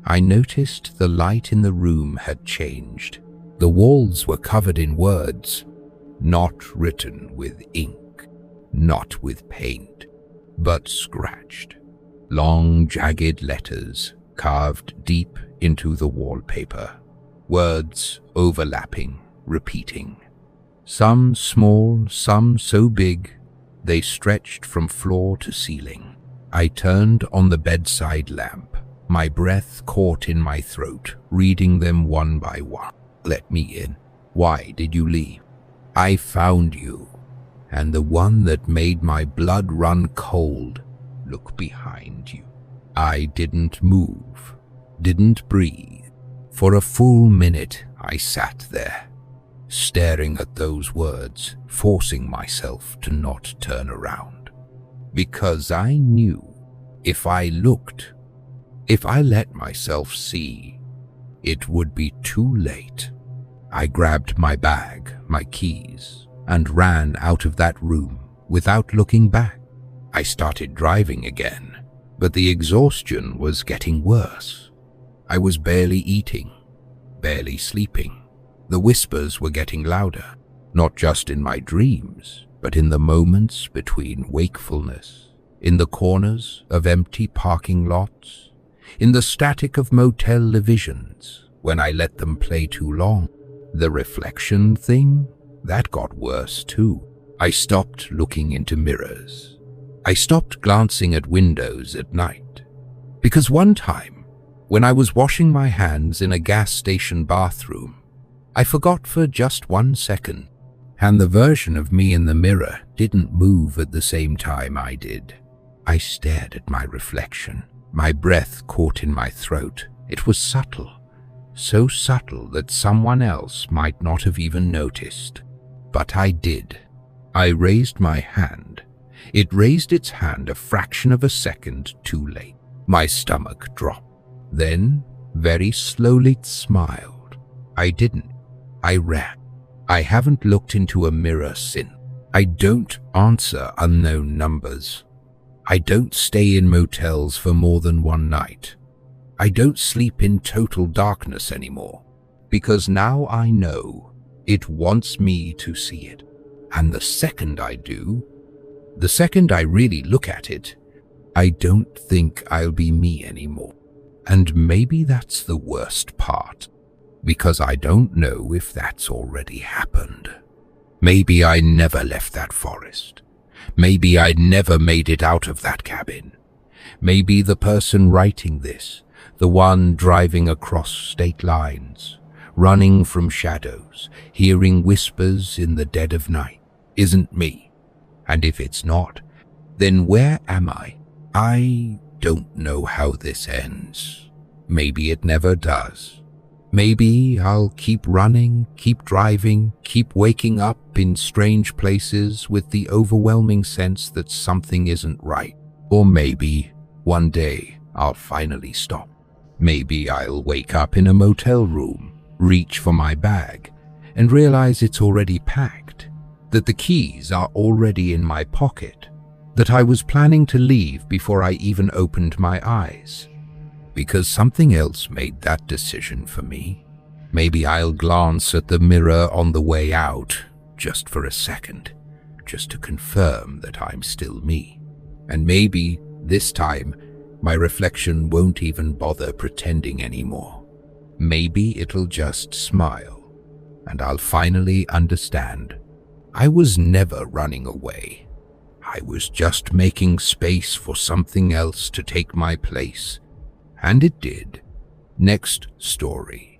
I noticed the light in the room had changed. The walls were covered in words, not written with ink, not with paint, but scratched. Long, jagged letters carved deep into the wallpaper. Words overlapping, repeating. Some small, some so big, they stretched from floor to ceiling. I turned on the bedside lamp, my breath caught in my throat, reading them one by one. Let me in. Why did you leave? I found you. And the one that made my blood run cold. Look behind you. I didn't move, didn't breathe. For a full minute, I sat there, staring at those words, forcing myself to not turn around. Because I knew if I looked, if I let myself see, it would be too late. I grabbed my bag, my keys, and ran out of that room without looking back. I started driving again, but the exhaustion was getting worse. I was barely eating, barely sleeping. The whispers were getting louder, not just in my dreams, but in the moments between wakefulness, in the corners of empty parking lots, in the static of motel divisions when I let them play too long. The reflection thing, that got worse too. I stopped looking into mirrors. I stopped glancing at windows at night. Because one time, when I was washing my hands in a gas station bathroom, I forgot for just 1 second, and the version of me in the mirror didn't move at the same time I did. I stared at my reflection, my breath caught in my throat. It was subtle, so subtle that someone else might not have even noticed. But I did. I raised my hand. It raised its hand a fraction of a second too late. My stomach dropped. Then, very slowly, it smiled. I didn't. I ran. I haven't looked into a mirror since. I don't answer unknown numbers. I don't stay in motels for more than one night. I don't sleep in total darkness anymore. Because now I know it wants me to see it. And the second I do, the second I really look at it, I don't think I'll be me anymore. And maybe that's the worst part, because I don't know if that's already happened. Maybe I never left that forest. Maybe I never made it out of that cabin. Maybe the person writing this, the one driving across state lines, running from shadows, hearing whispers in the dead of night, isn't me. And if it's not, then where am I? I don't know how this ends. Maybe it never does. Maybe I'll keep running, keep driving, keep waking up in strange places with the overwhelming sense that something isn't right. Or maybe one day I'll finally stop. Maybe I'll wake up in a motel room, reach for my bag, and realize it's already packed, that the keys are already in my pocket, that I was planning to leave before I even opened my eyes. Because something else made that decision for me. Maybe I'll glance at the mirror on the way out, just for a second, just to confirm that I'm still me. And maybe this time, my reflection won't even bother pretending anymore. Maybe it'll just smile, and I'll finally understand. I was never running away. I was just making space for something else to take my place. And it did. Next story.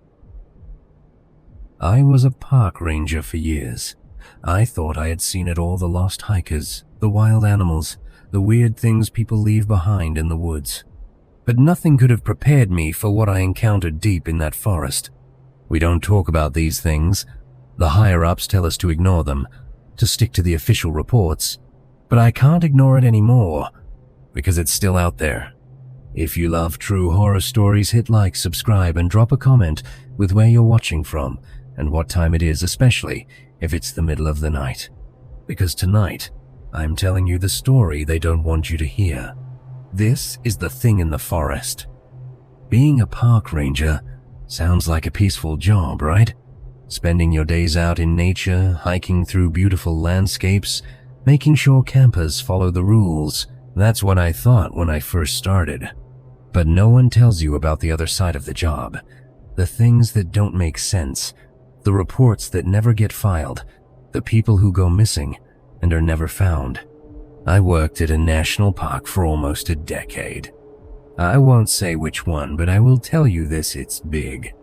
I was a park ranger for years. I thought I had seen it all: the lost hikers, the wild animals, the weird things people leave behind in the woods. But nothing could have prepared me for what I encountered deep in that forest. We don't talk about these things. The higher-ups tell us to ignore them, to stick to the official reports. But I can't ignore it anymore, because it's still out there. If you love true horror stories, hit like, subscribe, and drop a comment with where you're watching from and what time it is, especially if it's the middle of the night. Because tonight, I'm telling you the story they don't want you to hear. This is the thing in the forest. Being a park ranger sounds like a peaceful job, right? Spending your days out in nature, hiking through beautiful landscapes, making sure campers follow the rules. That's what I thought when I first started. But no one tells you about the other side of the job. The things that don't make sense. The reports that never get filed. The people who go missing and are never found. I worked at a national park for almost a decade. I won't say which one, but I will tell you this: it's big.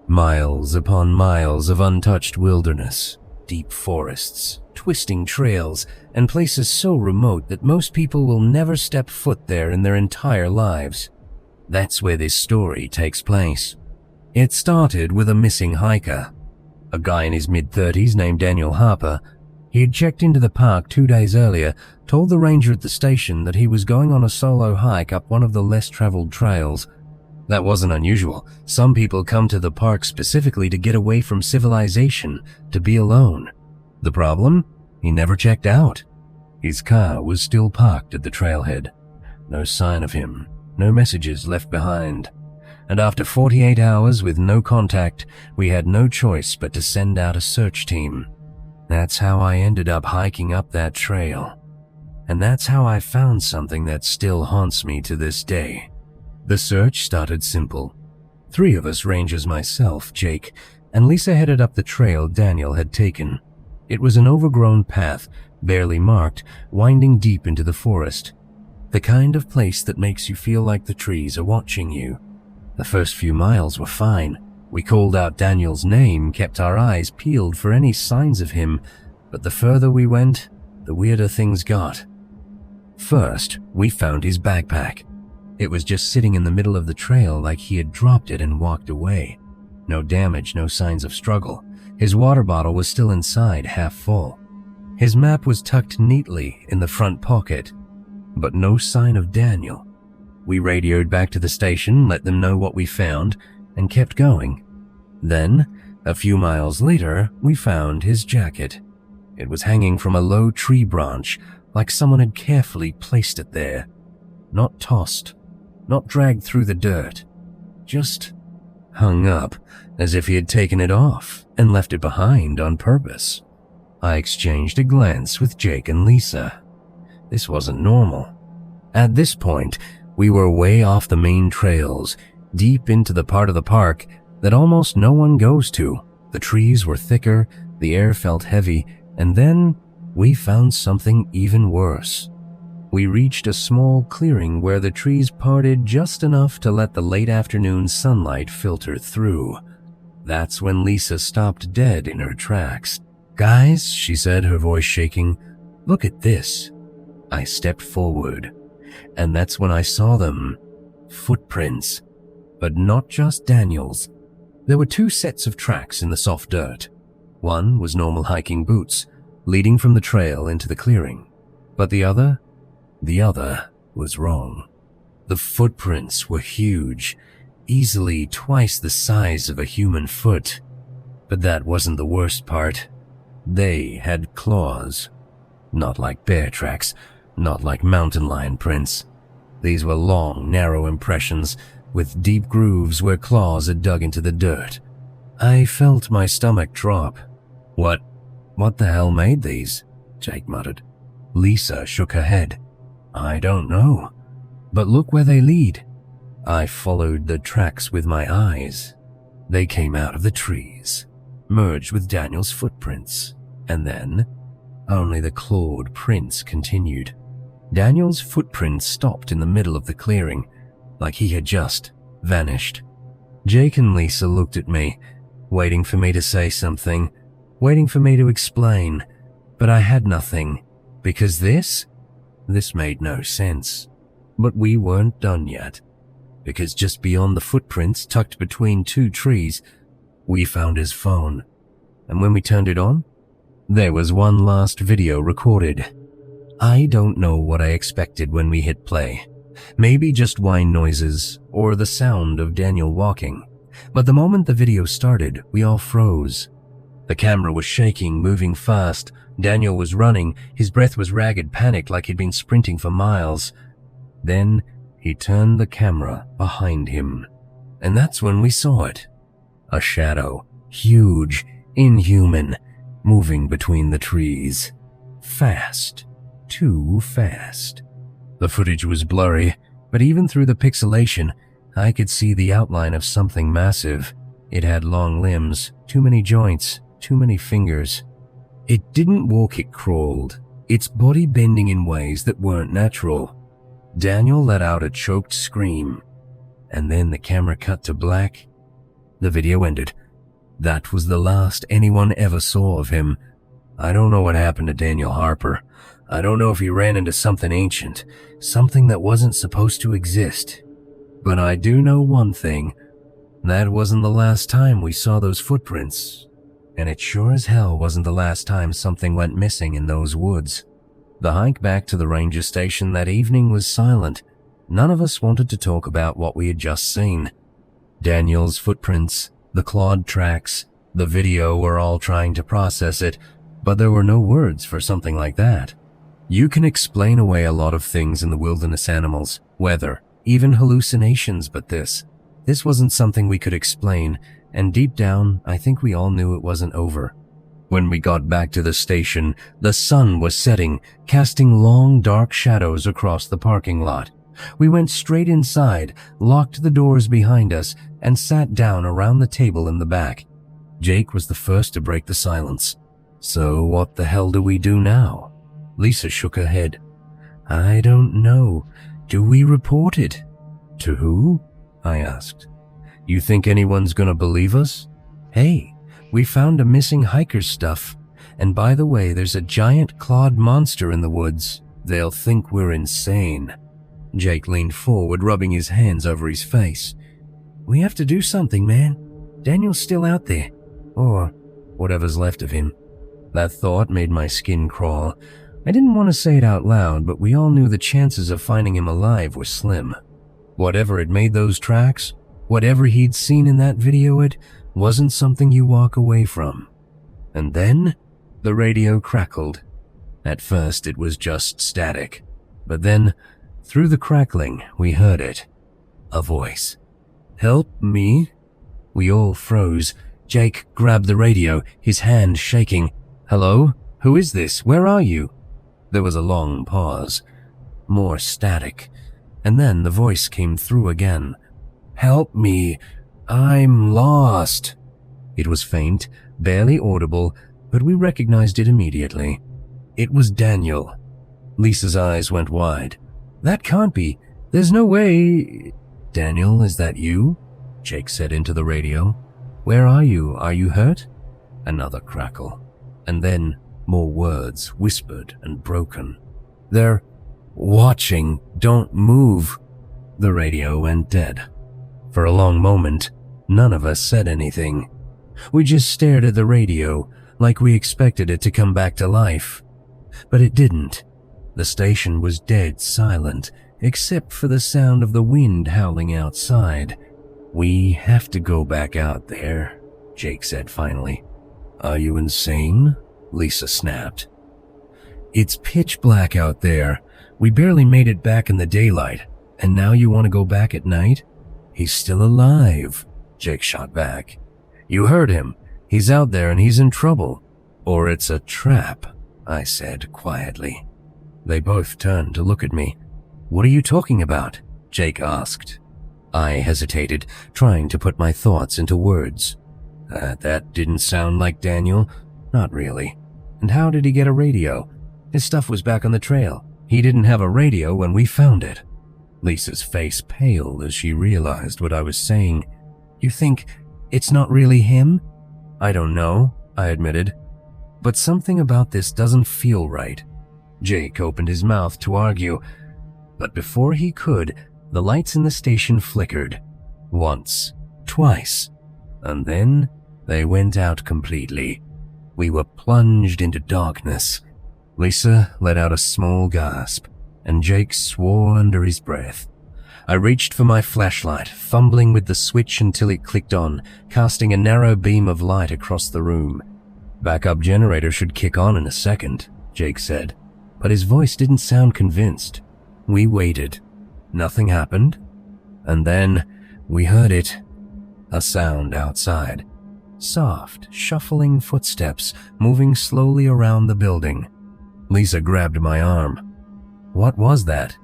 Miles upon miles of untouched wilderness, deep forests, twisting trails, and places so remote that most people will never step foot there in their entire lives. That's where this story takes place. It started with a missing hiker. A guy in his mid-30s named Daniel Harper. He had checked into the park 2 days earlier, told the ranger at the station that he was going on a solo hike up one of the less traveled trails. That wasn't unusual. Some people come to the park specifically to get away from civilization, to be alone. The problem? He never checked out. His car was still parked at the trailhead. No sign of him, no messages left behind. And after 48 hours with no contact, we had no choice but to send out a search team. That's how I ended up hiking up that trail. And that's how I found something that still haunts me to this day. The search started simple. 3 of us rangers, myself, Jake, and Lisa, headed up the trail Daniel had taken. It was an overgrown path, barely marked, winding deep into the forest. The kind of place that makes you feel like the trees are watching you. The first few miles were fine. We called out Daniel's name, kept our eyes peeled for any signs of him, but the further we went, the weirder things got. First, we found his backpack. It was just sitting in the middle of the trail like he had dropped it and walked away. No damage, no signs of struggle. His water bottle was still inside, half full. His map was tucked neatly in the front pocket, but no sign of Daniel. We radioed back to the station, let them know what we found, and kept going. Then, a few miles later, we found his jacket. It was hanging from a low tree branch, like someone had carefully placed it there. Not tossed, not dragged through the dirt, just hung up as if he had taken it off and left it behind on purpose. I exchanged a glance with Jake and Lisa. This wasn't normal. At this point, we were way off the main trails, deep into the part of the park that almost no one goes to. The trees were thicker, the air felt heavy, and then we found something even worse. We reached a small clearing where the trees parted just enough to let the late afternoon sunlight filter through. That's when Lisa stopped dead in her tracks. "Guys," she said, her voice shaking, "look at this." I stepped forward, and that's when I saw them. Footprints. But not just Daniel's. There were 2 sets of tracks in the soft dirt. One was normal hiking boots, leading from the trail into the clearing. But the other was wrong. The footprints were huge, easily twice the size of a human foot. But that wasn't the worst part. They had claws. Not like bear tracks, not like mountain lion prints. These were long, narrow impressions with deep grooves where claws had dug into the dirt. I felt my stomach drop. What the hell made these?" Jake muttered. Lisa shook her head. "I don't know. But look where they lead." I followed the tracks with my eyes. They came out of the trees, merged with Daniel's footprints, and then only the clawed prints continued. Daniel's footprints stopped in the middle of the clearing, like he had just vanished. Jake and Lisa looked at me, waiting for me to say something, waiting for me to explain, but I had nothing, because this made no sense. But we weren't done yet, because just beyond the footprints tucked between 2 trees, we found his phone. And when we turned it on, there was one last video recorded. I don't know what I expected when we hit play. Maybe just whine noises or the sound of Daniel walking. But the moment the video started, we all froze. The camera was shaking, moving fast. Daniel was running. His breath was ragged, panicked like he'd been sprinting for miles. Then he turned the camera behind him. And that's when we saw it. A shadow, huge, inhuman, moving between the trees. Fast. Too fast. The footage was blurry, but even through the pixelation, I could see the outline of something massive. It had long limbs, too many joints, too many fingers. It didn't walk, it crawled, its body bending in ways that weren't natural. Daniel let out a choked scream, and then the camera cut to black. The video ended. That was the last anyone ever saw of him. I don't know what happened to Daniel Harper. I don't know if he ran into something ancient, something that wasn't supposed to exist. But I do know one thing. That wasn't the last time we saw those footprints. And it sure as hell wasn't the last time something went missing in those woods. The hike back to the ranger station that evening was silent. None of us wanted to talk about what we had just seen. Daniel's footprints, the clawed tracks, the video, were all trying to process it, but there were no words for something like that. You can explain away a lot of things in the wilderness, animals, weather, even hallucinations, but this wasn't something we could explain, and deep down, I think we all knew it wasn't over. When we got back to the station, the sun was setting, casting long, dark shadows across the parking lot. We went straight inside, locked the doors behind us, and sat down around the table in the back. Jake was the first to break the silence. "So what the hell do we do now?" Lisa shook her head. "I don't know. Do we report it?" "To who?" I asked. "You think anyone's gonna believe us? Hey, we found a missing hiker's stuff. And by the way, there's a giant clawed monster in the woods. They'll think we're insane." Jake leaned forward, rubbing his hands over his face. "We have to do something, man. Daniel's still out there. Or whatever's left of him." That thought made my skin crawl. I didn't want to say it out loud, but we all knew the chances of finding him alive were slim. Whatever had made those tracks, whatever he'd seen in that video, it wasn't something you walk away from. And then the radio crackled. At first it was just static, but then, through the crackling, we heard it. A voice. "Help me?" We all froze. Jake grabbed the radio, his hand shaking. "Hello? Who is this? Where are you?" There was a long pause. More static. And then the voice came through again. "Help me. I'm lost." It was faint, barely audible, but we recognized it immediately. It was Daniel. Lisa's eyes went wide. That can't be. There's no way. Daniel, is that you? Jake said into the radio. Where are you? Are you hurt? Another crackle. And then more words, whispered and broken. They're watching. Don't move. The radio went dead. For a long moment, none of us said anything. We just stared at the radio, like we expected it to come back to life. But it didn't. The station was dead silent, except for the sound of the wind howling outside. We have to go back out there, Jake said finally. Are you insane? Lisa snapped. It's pitch black out there. We barely made it back in the daylight, and now you want to go back at night? He's still alive, Jake shot back. You heard him. He's out there and he's in trouble. Or it's a trap, I said quietly. They both turned to look at me. What are you talking about? Jake asked. I hesitated, trying to put my thoughts into words. That didn't sound like Daniel. Not really. And how did he get a radio? His stuff was back on the trail. He didn't have a radio when we found it. Lisa's face paled as she realized what I was saying. You think it's not really him? I don't know, I admitted. But something about this doesn't feel right. Jake opened his mouth to argue, but before he could, the lights in the station flickered. Once, twice, and then they went out completely. We were plunged into darkness. Lisa let out a small gasp, and Jake swore under his breath. I reached for my flashlight, fumbling with the switch until it clicked on, casting a narrow beam of light across the room. Backup generator should kick on in a second, Jake said, but his voice didn't sound convinced. We waited. Nothing happened. And then we heard it. A sound outside. Soft, shuffling footsteps moving slowly around the building. Lisa grabbed my arm. What was that?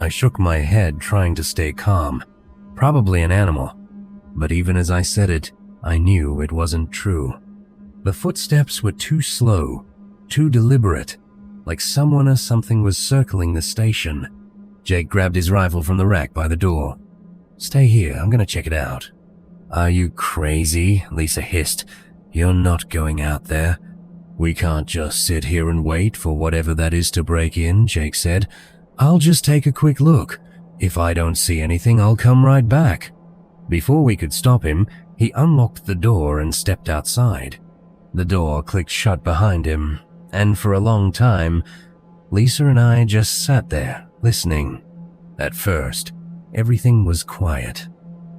I shook my head, trying to stay calm. Probably an animal. But even as I said it, I knew it wasn't true. The footsteps were too slow, too deliberate, like someone or something was circling the station. Jake grabbed his rifle from the rack by the door. Stay here, I'm gonna check it out. Are you crazy? Lisa hissed. You're not going out there. We can't just sit here and wait for whatever that is to break in, Jake said. I'll just take a quick look. If I don't see anything, I'll come right back. Before we could stop him, he unlocked the door and stepped outside. The door clicked shut behind him, and for a long time, Lisa and I just sat there, listening. At first, everything was quiet,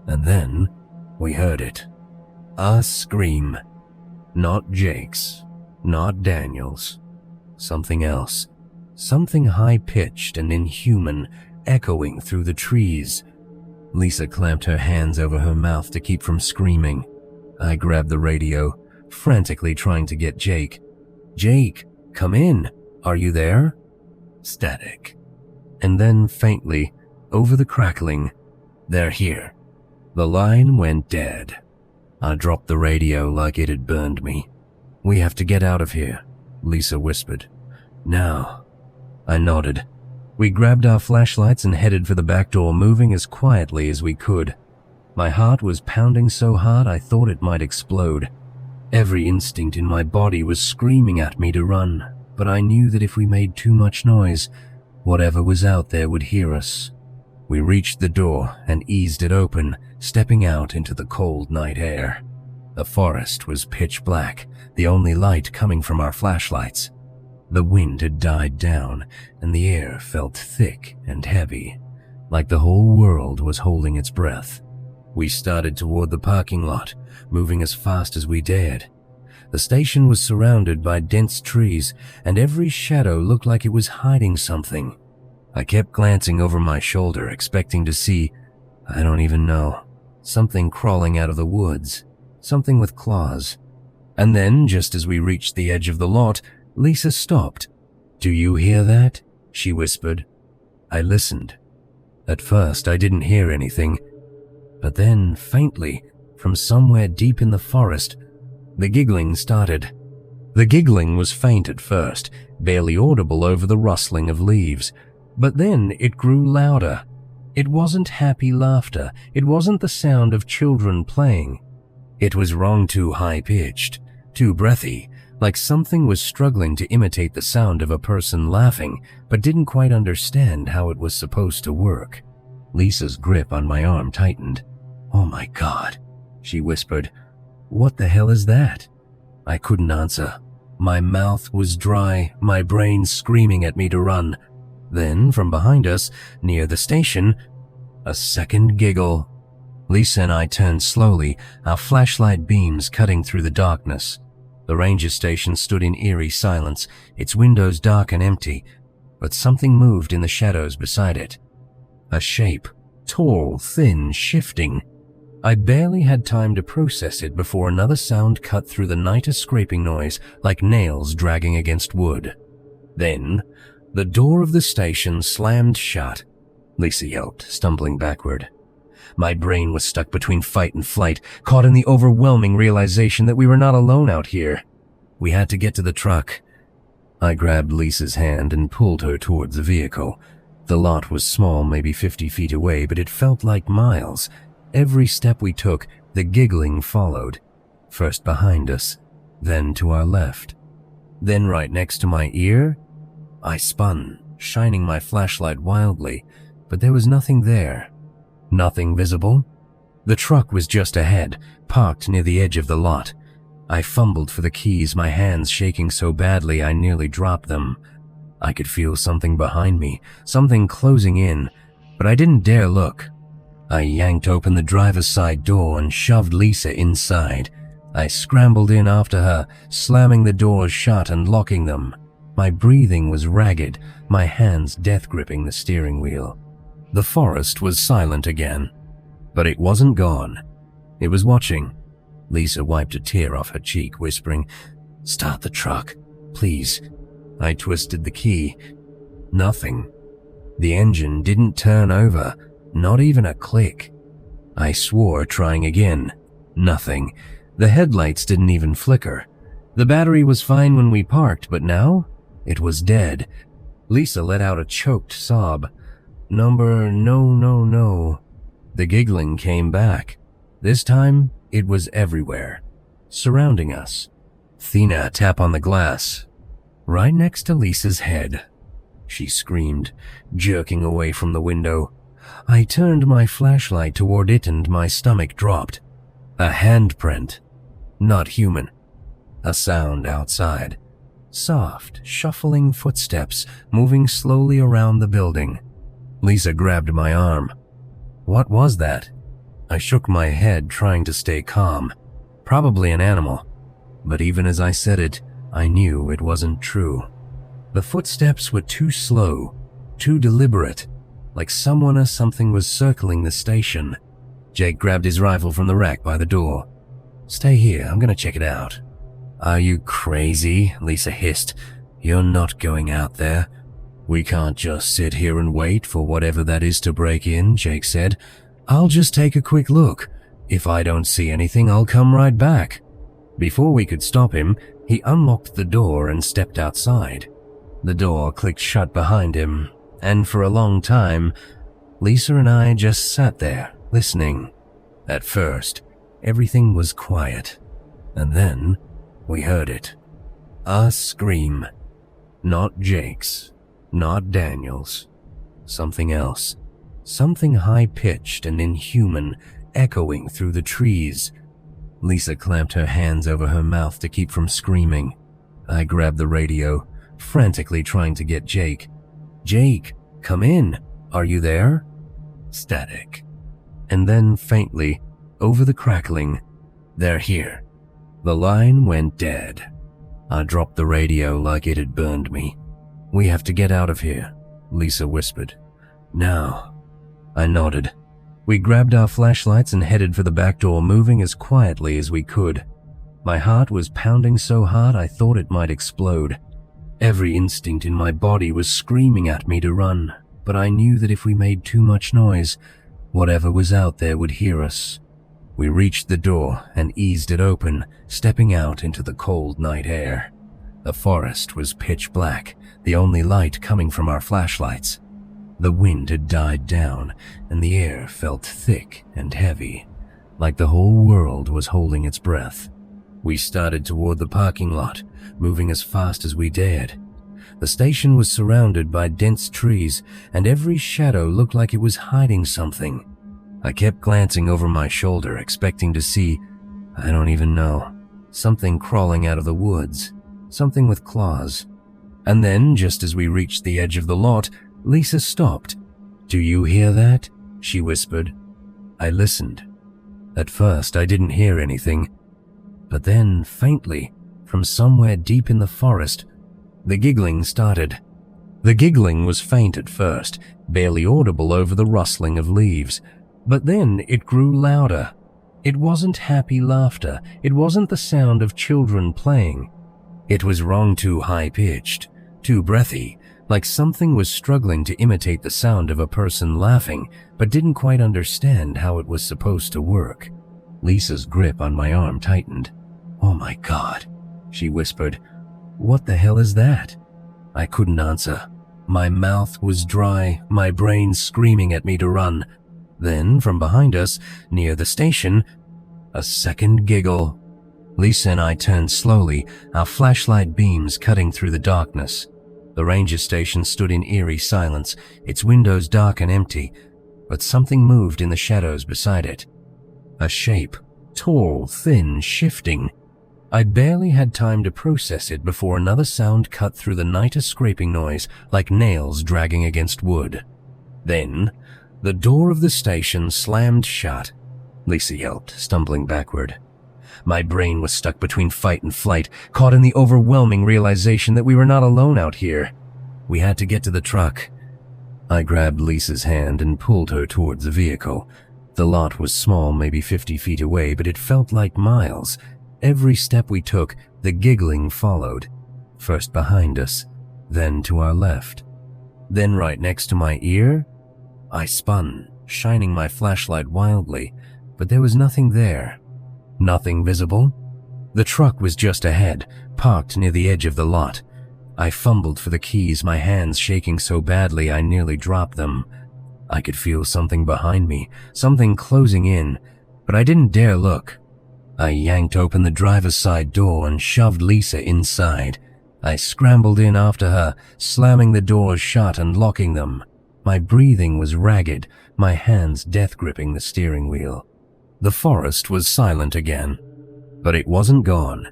and then we heard it. A scream. Not Jake's, not Daniel's. Something else. Something high-pitched and inhuman, echoing through the trees. Lisa clamped her hands over her mouth to keep from screaming. I grabbed the radio, frantically trying to get Jake. Jake, come in. Are you there? Static. And then faintly, over the crackling, they're here. The line went dead. I dropped the radio like it had burned me. We have to get out of here, Lisa whispered. Now. I nodded. We grabbed our flashlights and headed for the back door, moving as quietly as we could. My heart was pounding so hard I thought it might explode. Every instinct in my body was screaming at me to run, but I knew that if we made too much noise, whatever was out there would hear us. We reached the door and eased it open, stepping out into the cold night air. The forest was pitch black, the only light coming from our flashlights. The wind had died down, and the air felt thick and heavy, like the whole world was holding its breath. We started toward the parking lot, moving as fast as we dared. The station was surrounded by dense trees, and every shadow looked like it was hiding something. I kept glancing over my shoulder, expecting to see, I don't even know, something crawling out of the woods, something with claws. And then, just as we reached the edge of the lot, Lisa stopped. Do you hear that? She whispered. I listened. At first, I didn't hear anything, but then, faintly, from somewhere deep in the forest, the giggling started. The giggling was faint at first, barely audible over the rustling of leaves, but then it grew louder. It wasn't happy laughter. It wasn't the sound of children playing. It was wrong, too high-pitched, too breathy, like something was struggling to imitate the sound of a person laughing, but didn't quite understand how it was supposed to work. Lisa's grip on my arm tightened. "Oh my God," she whispered. "What the hell is that?" I couldn't answer. My mouth was dry, my brain screaming at me to run. Then, from behind us, near the station, a second giggle. Lisa and I turned slowly, our flashlight beams cutting through the darkness. The ranger station stood in eerie silence, its windows dark and empty, but something moved in the shadows beside it. A shape, tall, thin, shifting. I barely had time to process it before another sound cut through the night, a scraping noise, like nails dragging against wood. Then, the door of the station slammed shut. Lisa yelped, stumbling backward. My brain was stuck between fight and flight, caught in the overwhelming realization that we were not alone out here. We had to get to the truck. I grabbed Lisa's hand and pulled her towards the vehicle. The lot was small, maybe 50 feet away, but it felt like miles. Every step we took, the giggling followed. First behind us, then to our left. Then right next to my ear, I spun, shining my flashlight wildly, but there was nothing there. Nothing visible. The truck was just ahead, parked near the edge of the lot. I fumbled for the keys, my hands shaking so badly I nearly dropped them. I could feel something behind me, something closing in, but I didn't dare look. I yanked open the driver's side door and shoved Lisa inside. I scrambled in after her, slamming the doors shut and locking them. My breathing was ragged, my hands death-gripping the steering wheel. The forest was silent again, but it wasn't gone. It was watching. Lisa wiped a tear off her cheek, whispering, "Start the truck, please." I twisted the key. Nothing. The engine didn't turn over, not even a click. I swore, trying again. Nothing. The headlights didn't even flicker. The battery was fine when we parked, but now it was dead. Lisa let out a choked sob. No. The giggling came back. This time, it was everywhere, surrounding us. Thina, tap on the glass. Right next to Lisa's head. She screamed, jerking away from the window. I turned my flashlight toward it and my stomach dropped. A handprint. Not human. A sound outside. Soft, shuffling footsteps moving slowly around the building. Lisa grabbed my arm. What was that? I shook my head, trying to stay calm. Probably an animal. But even as I said it, I knew it wasn't true. The footsteps were too slow, too deliberate, like someone or something was circling the station. Jake grabbed his rifle from the rack by the door. "Stay here, I'm gonna check it out." "Are you crazy?" Lisa hissed. "You're not going out there." "We can't just sit here and wait for whatever that is to break in," Jake said. "I'll just take a quick look. If I don't see anything, I'll come right back." Before we could stop him, he unlocked the door and stepped outside. The door clicked shut behind him, and for a long time, Lisa and I just sat there, listening. At first, everything was quiet, and then we heard it. A scream. Not Jake's. Not Daniel's. Something else. Something high-pitched and inhuman, echoing through the trees. Lisa clamped her hands over her mouth to keep from screaming. I grabbed the radio, frantically trying to get Jake. "Jake, come in. Are you there?" Static. And then faintly, over the crackling, "They're here." The line went dead. I dropped the radio like it had burned me. "We have to get out of here," Lisa whispered. "Now." I nodded. We grabbed our flashlights and headed for the back door, moving as quietly as we could. My heart was pounding so hard I thought it might explode. Every instinct in my body was screaming at me to run, but I knew that if we made too much noise, whatever was out there would hear us. We reached the door and eased it open, stepping out into the cold night air. The forest was pitch black, the only light coming from our flashlights. The wind had died down, and the air felt thick and heavy, like the whole world was holding its breath. We started toward the parking lot, moving as fast as we dared. The station was surrounded by dense trees, and every shadow looked like it was hiding something. I kept glancing over my shoulder, expecting to see, I don't even know, something crawling out of the woods, something with claws. And then, just as we reached the edge of the lot, Lisa stopped. "Do you hear that?" she whispered. I listened. At first, I didn't hear anything, but then, faintly, from somewhere deep in the forest, the giggling started. The giggling was faint at first, barely audible over the rustling of leaves, but then it grew louder. It wasn't happy laughter. It wasn't the sound of children playing. It was wrong, too high-pitched, too breathy, like something was struggling to imitate the sound of a person laughing, but didn't quite understand how it was supposed to work. Lisa's grip on my arm tightened. "Oh my God," she whispered. "What the hell is that?" I couldn't answer. My mouth was dry, my brain screaming at me to run. Then, from behind us, near the station, a second giggle. Lisa and I turned slowly, our flashlight beams cutting through the darkness. The ranger station stood in eerie silence, its windows dark and empty, but something moved in the shadows beside it. A shape, tall, thin, shifting. I barely had time to process it before another sound cut through the night, a scraping noise, like nails dragging against wood. Then, the door of the station slammed shut. Lisa yelped, stumbling backward. My brain was stuck between fight and flight, caught in the overwhelming realization that we were not alone out here. We had to get to the truck. I grabbed Lisa's hand and pulled her towards the vehicle. The lot was small, maybe 50 feet away, but it felt like miles. Every step we took, the giggling followed. First behind us, then to our left. Then right next to my ear, I spun, shining my flashlight wildly, but there was nothing there. Nothing visible. The truck was just ahead, parked near the edge of the lot. I fumbled for the keys, my hands shaking so badly I nearly dropped them. I could feel something behind me, something closing in, but I didn't dare look. I yanked open the driver's side door and shoved Lisa inside. I scrambled in after her, slamming the doors shut and locking them. My breathing was ragged, my hands death-gripping the steering wheel. The forest was silent again, but it wasn't gone.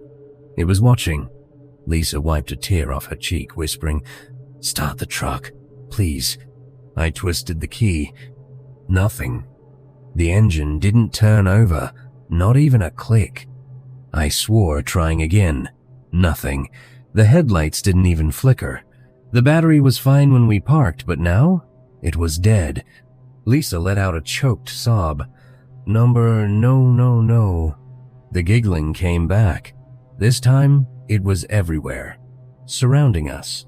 It was watching. Lisa wiped a tear off her cheek, whispering, "Start the truck, please." I twisted the key. Nothing. The engine didn't turn over, not even a click. I swore, trying again. Nothing. The headlights didn't even flicker. The battery was fine when we parked, but now it was dead. Lisa let out a choked sob. No. The giggling came back. This time, it was everywhere, surrounding us.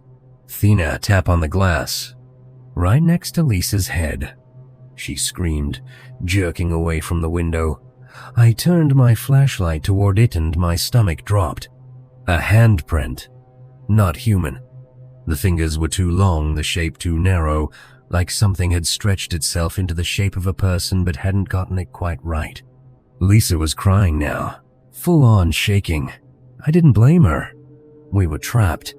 Thina tap on the glass, right next to Lisa's head. She screamed, jerking away from the window. I turned my flashlight toward it and my stomach dropped. A handprint. Not human. The fingers were too long, the shape too narrow, like something had stretched itself into the shape of a person but hadn't gotten it quite right. Lisa was crying now, full on shaking. I didn't blame her. We were trapped.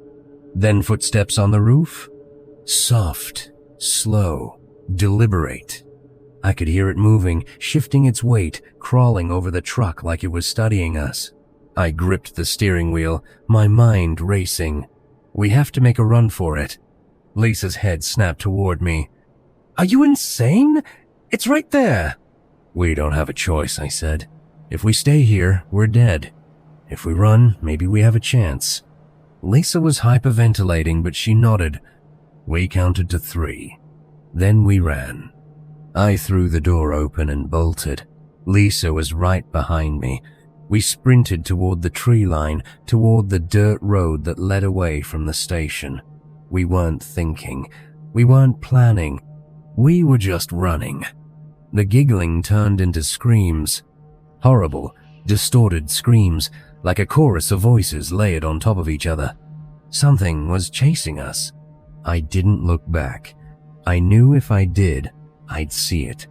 Then footsteps on the roof. Soft, slow, deliberate. I could hear it moving, shifting its weight, crawling over the truck like it was studying us. I gripped the steering wheel, my mind racing. We have to make a run for it. Lisa's head snapped toward me. "Are you insane? It's right there." "We don't have a choice," I said. "If we stay here, we're dead. If we run, maybe we have a chance." Lisa was hyperventilating, but she nodded. We counted to 3. Then we ran. I threw the door open and bolted. Lisa was right behind me. We sprinted toward the tree line, toward the dirt road that led away from the station. We weren't thinking. We weren't planning. We were just running. The giggling turned into screams. Horrible, distorted screams, like a chorus of voices layered on top of each other. Something was chasing us. I didn't look back. I knew if I did, I'd see it.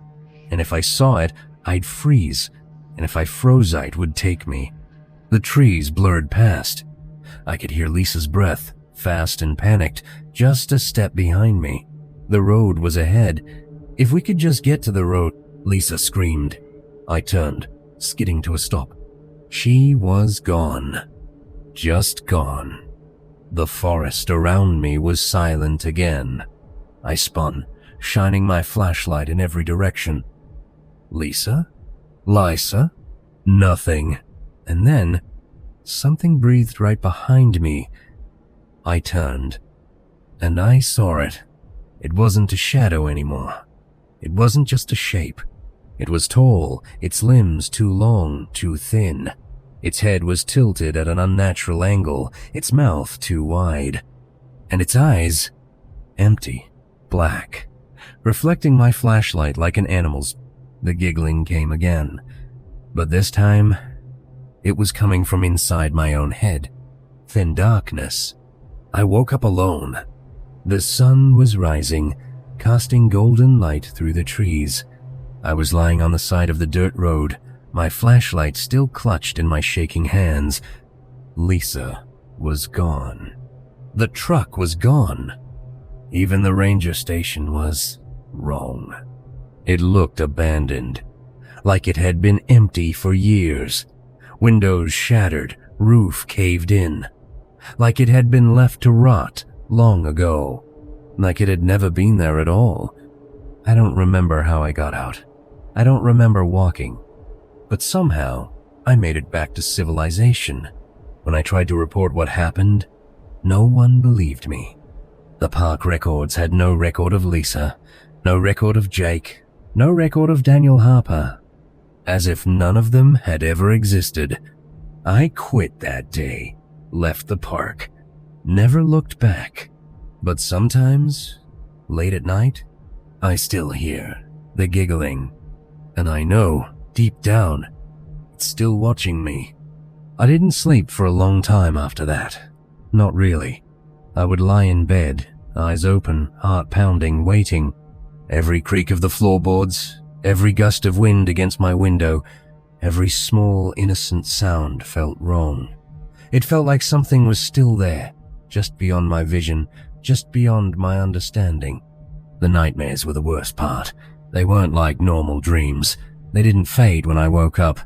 And if I saw it, I'd freeze. And if I froze, it would take me. The trees blurred past. I could hear Lisa's breath, fast and panicked, just a step behind me. The road was ahead. If we could just get to the road, Lisa screamed. I turned, skidding to a stop. She was gone. Just gone. The forest around me was silent again. I spun, shining my flashlight in every direction. Lisa? Lisa? Nothing. And then, something breathed right behind me. I turned, and I saw it. It wasn't a shadow anymore. It wasn't just a shape. It was tall, its limbs too long, too thin. Its head was tilted at an unnatural angle, its mouth too wide. And its eyes, empty, black, reflecting my flashlight like an animal's. The giggling came again, but this time, it was coming from inside my own head. Thin darkness. I woke up alone. The sun was rising, casting golden light through the trees. I was lying on the side of the dirt road, my flashlight still clutched in my shaking hands. Lisa was gone. The truck was gone. Even the ranger station was wrong. It looked abandoned, like it had been empty for years. Windows shattered, roof caved in. Like it had been left to rot long ago. Like it had never been there at all. I don't remember how I got out. I don't remember walking. But somehow, I made it back to civilization. When I tried to report what happened, no one believed me. The park records had no record of Lisa, no record of Jake, no record of Daniel Harper. As if none of them had ever existed. I quit that day, left the park, never looked back. But sometimes, late at night, I still hear the giggling. And I know, deep down, it's still watching me. I didn't sleep for a long time after that. Not really. I would lie in bed, eyes open, heart pounding, waiting. Every creak of the floorboards, every gust of wind against my window, every small, innocent sound felt wrong. It felt like something was still there, just beyond my vision, just beyond my understanding. The nightmares were the worst part. They weren't like normal dreams. They didn't fade when I woke up.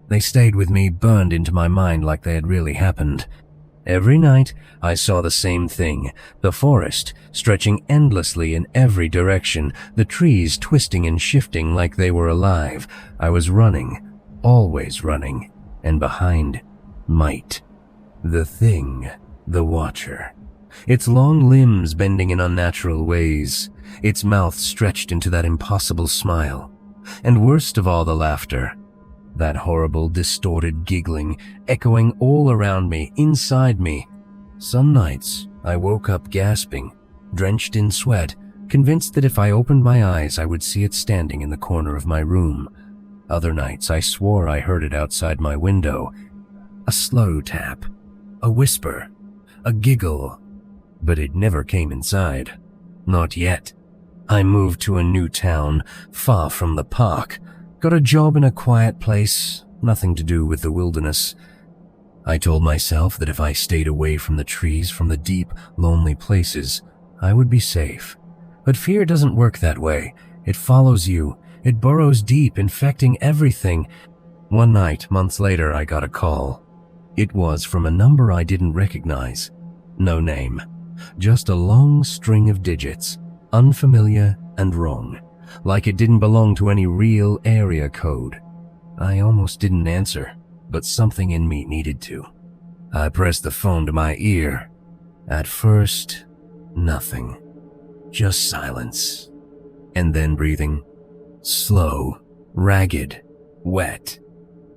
They stayed with me, burned into my mind like they had really happened. Every night, I saw the same thing, the forest stretching endlessly in every direction, the trees twisting and shifting like they were alive. I was running, always running, and behind, might. The thing, the watcher. Its long limbs bending in unnatural ways, its mouth stretched into that impossible smile. And worst of all, the laughter. That horrible, distorted giggling, echoing all around me, inside me. Some nights, I woke up gasping, drenched in sweat, convinced that if I opened my eyes, I would see it standing in the corner of my room. Other nights, I swore I heard it outside my window. A slow tap, a whisper, a giggle. But it never came inside. Not yet. I moved to a new town, far from the park. Got a job in a quiet place, nothing to do with the wilderness. I told myself that if I stayed away from the trees, from the deep, lonely places, I would be safe. But fear doesn't work that way. It follows you. It burrows deep, infecting everything. One night, months later, I got a call. It was from a number I didn't recognize. No name. Just a long string of digits, unfamiliar and wrong. Like it didn't belong to any real area code. I almost didn't answer, but something in me needed to. I pressed the phone to my ear. At first, nothing. Just silence. And then breathing. Slow, ragged, wet.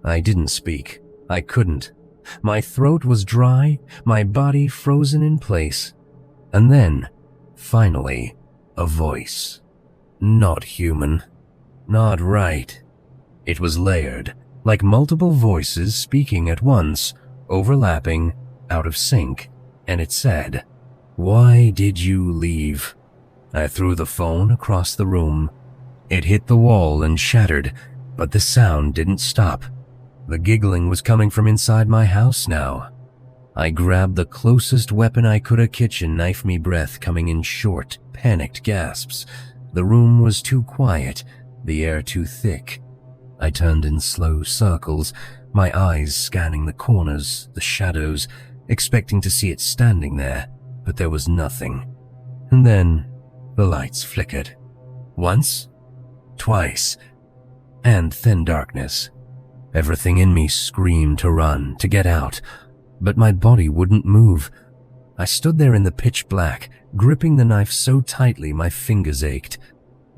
I didn't speak. I couldn't. My throat was dry, my body frozen in place. And then, finally, a voice. Not human. Not right. It was layered, like multiple voices speaking at once, overlapping, out of sync. and it said, "Why did you leave?" I threw the phone across the room. It hit the wall and shattered, but the sound didn't stop. The giggling was coming from inside my house now. I grabbed the closest weapon I could, a kitchen knife, me breath coming in short, panicked gasps. The room was too quiet, the air too thick. I turned in slow circles, my eyes scanning the corners, the shadows, expecting to see it standing there, but there was nothing. And then the lights flickered. Once, twice, and thin darkness. Everything in me screamed to run, to get out, but my body wouldn't move. I stood there in the pitch black, gripping the knife so tightly my fingers ached.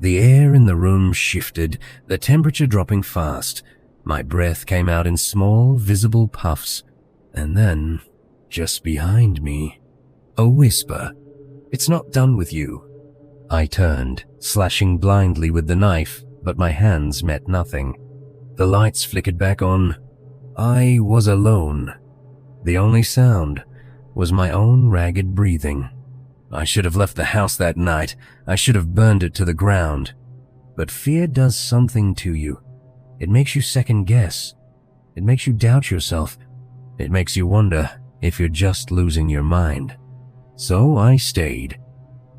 The air in the room shifted, the temperature dropping fast. My breath came out in small, visible puffs. And then, just behind me, a whisper. "It's not done with you." I turned, slashing blindly with the knife, but my hands met nothing. The lights flickered back on. I was alone. The only sound was my own ragged breathing. I should have left the house that night. I should have burned it to the ground. But fear does something to you. It makes you second guess. It makes you doubt yourself. It makes you wonder if you're just losing your mind. So I stayed.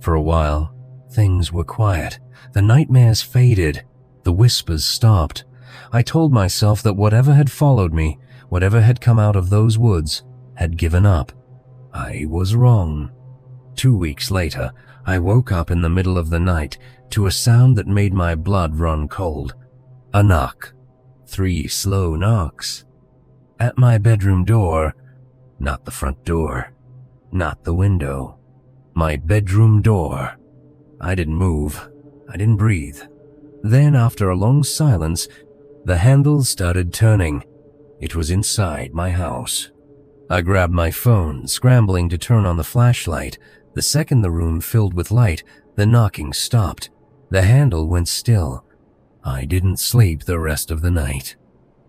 For a while, things were quiet. The nightmares faded. The whispers stopped. I told myself that whatever had followed me, whatever had come out of those woods, had given up. I was wrong. 2 weeks later, I woke up in the middle of the night to a sound that made my blood run cold. A knock. 3 slow knocks. At my bedroom door. Not the front door. Not the window. My bedroom door. I didn't move. I didn't breathe. Then, after a long silence, the handle started turning. It was inside my house. I grabbed my phone, scrambling to turn on the flashlight. The second the room filled with light, the knocking stopped. The handle went still. I didn't sleep the rest of the night.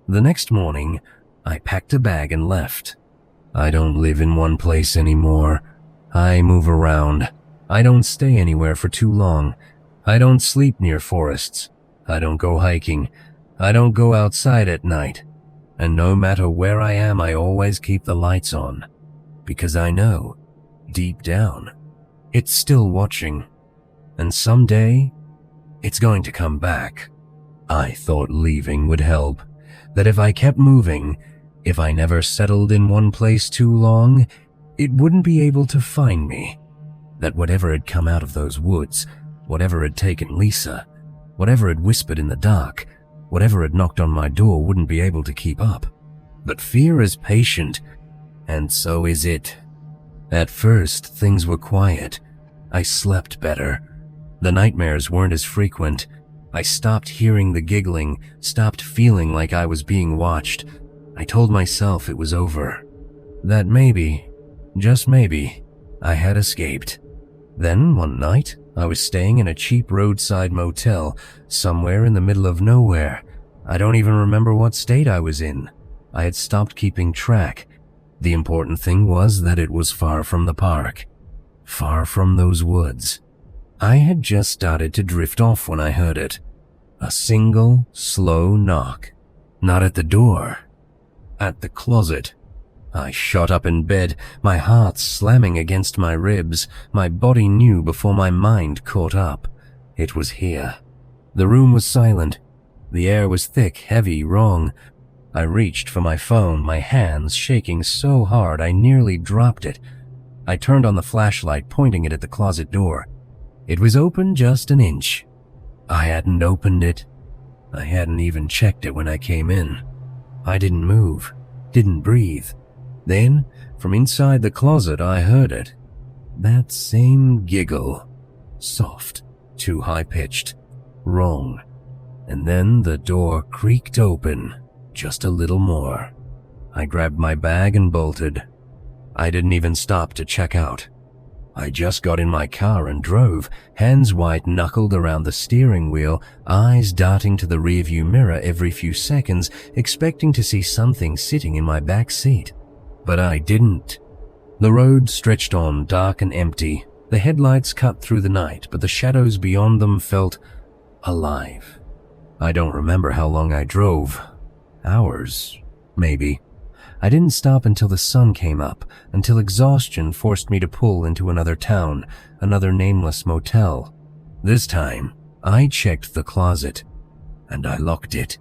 The next morning, I packed a bag and left. I don't live in one place anymore. I move around. I don't stay anywhere for too long. I don't sleep near forests. I don't go hiking. I don't go outside at night. And no matter where I am, I always keep the lights on. Because I know, deep down, it's still watching. And someday, it's going to come back. I thought leaving would help. That if I kept moving, if I never settled in one place too long, it wouldn't be able to find me. That whatever had come out of those woods, whatever had taken Lisa, whatever had whispered in the dark, whatever had knocked on my door wouldn't be able to keep up. But fear is patient, and so is it. At first, things were quiet. I slept better. The nightmares weren't as frequent. I stopped hearing the giggling, stopped feeling like I was being watched. I told myself it was over. That maybe, just maybe, I had escaped. Then, one night, I was staying in a cheap roadside motel somewhere in the middle of nowhere. I don't even remember what state I was in. I had stopped keeping track. The important thing was that it was far from the park, far from those woods. I had just started to drift off when I heard it. A single, slow knock. Not at the door, at the closet. I shot up in bed, my heart slamming against my ribs. My body knew before my mind caught up. It was here. The room was silent. The air was thick, heavy, wrong. I reached for my phone, my hands shaking so hard I nearly dropped it. I turned on the flashlight, pointing it at the closet door. It was open just an inch. I hadn't opened it. I hadn't even checked it when I came in. I didn't move, didn't breathe. Then, from inside the closet, I heard it. That same giggle. Soft, too high-pitched, wrong. And then the door creaked open, just a little more. I grabbed my bag and bolted. I didn't even stop to check out. I just got in my car and drove, hands white-knuckled around the steering wheel, eyes darting to the rearview mirror every few seconds, expecting to see something sitting in my back seat. But I didn't. The road stretched on, dark and empty. The headlights cut through the night, but the shadows beyond them felt alive. I don't remember how long I drove. Hours, maybe. I didn't stop until the sun came up, until exhaustion forced me to pull into another town, another nameless motel. This time, I checked the closet, and I locked it.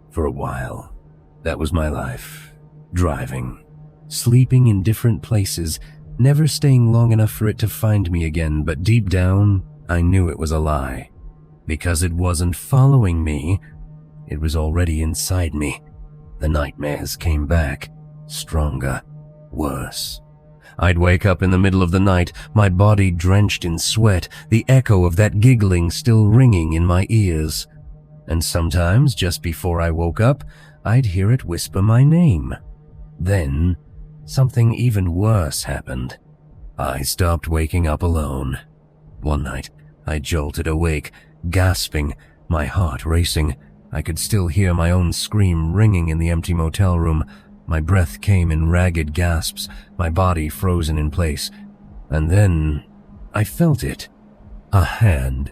For a while, that was my life. Driving, sleeping in different places, never staying long enough for it to find me again, but deep down, I knew it was a lie. Because it wasn't following me, it was already inside me. The nightmares came back, stronger, worse. I'd wake up in the middle of the night, my body drenched in sweat, the echo of that giggling still ringing in my ears. And sometimes, just before I woke up, I'd hear it whisper my name. Then, something even worse happened. I stopped waking up alone. One night, I jolted awake, gasping, my heart racing. I could still hear my own scream ringing in the empty motel room. My breath came in ragged gasps, my body frozen in place. And then, I felt it. A hand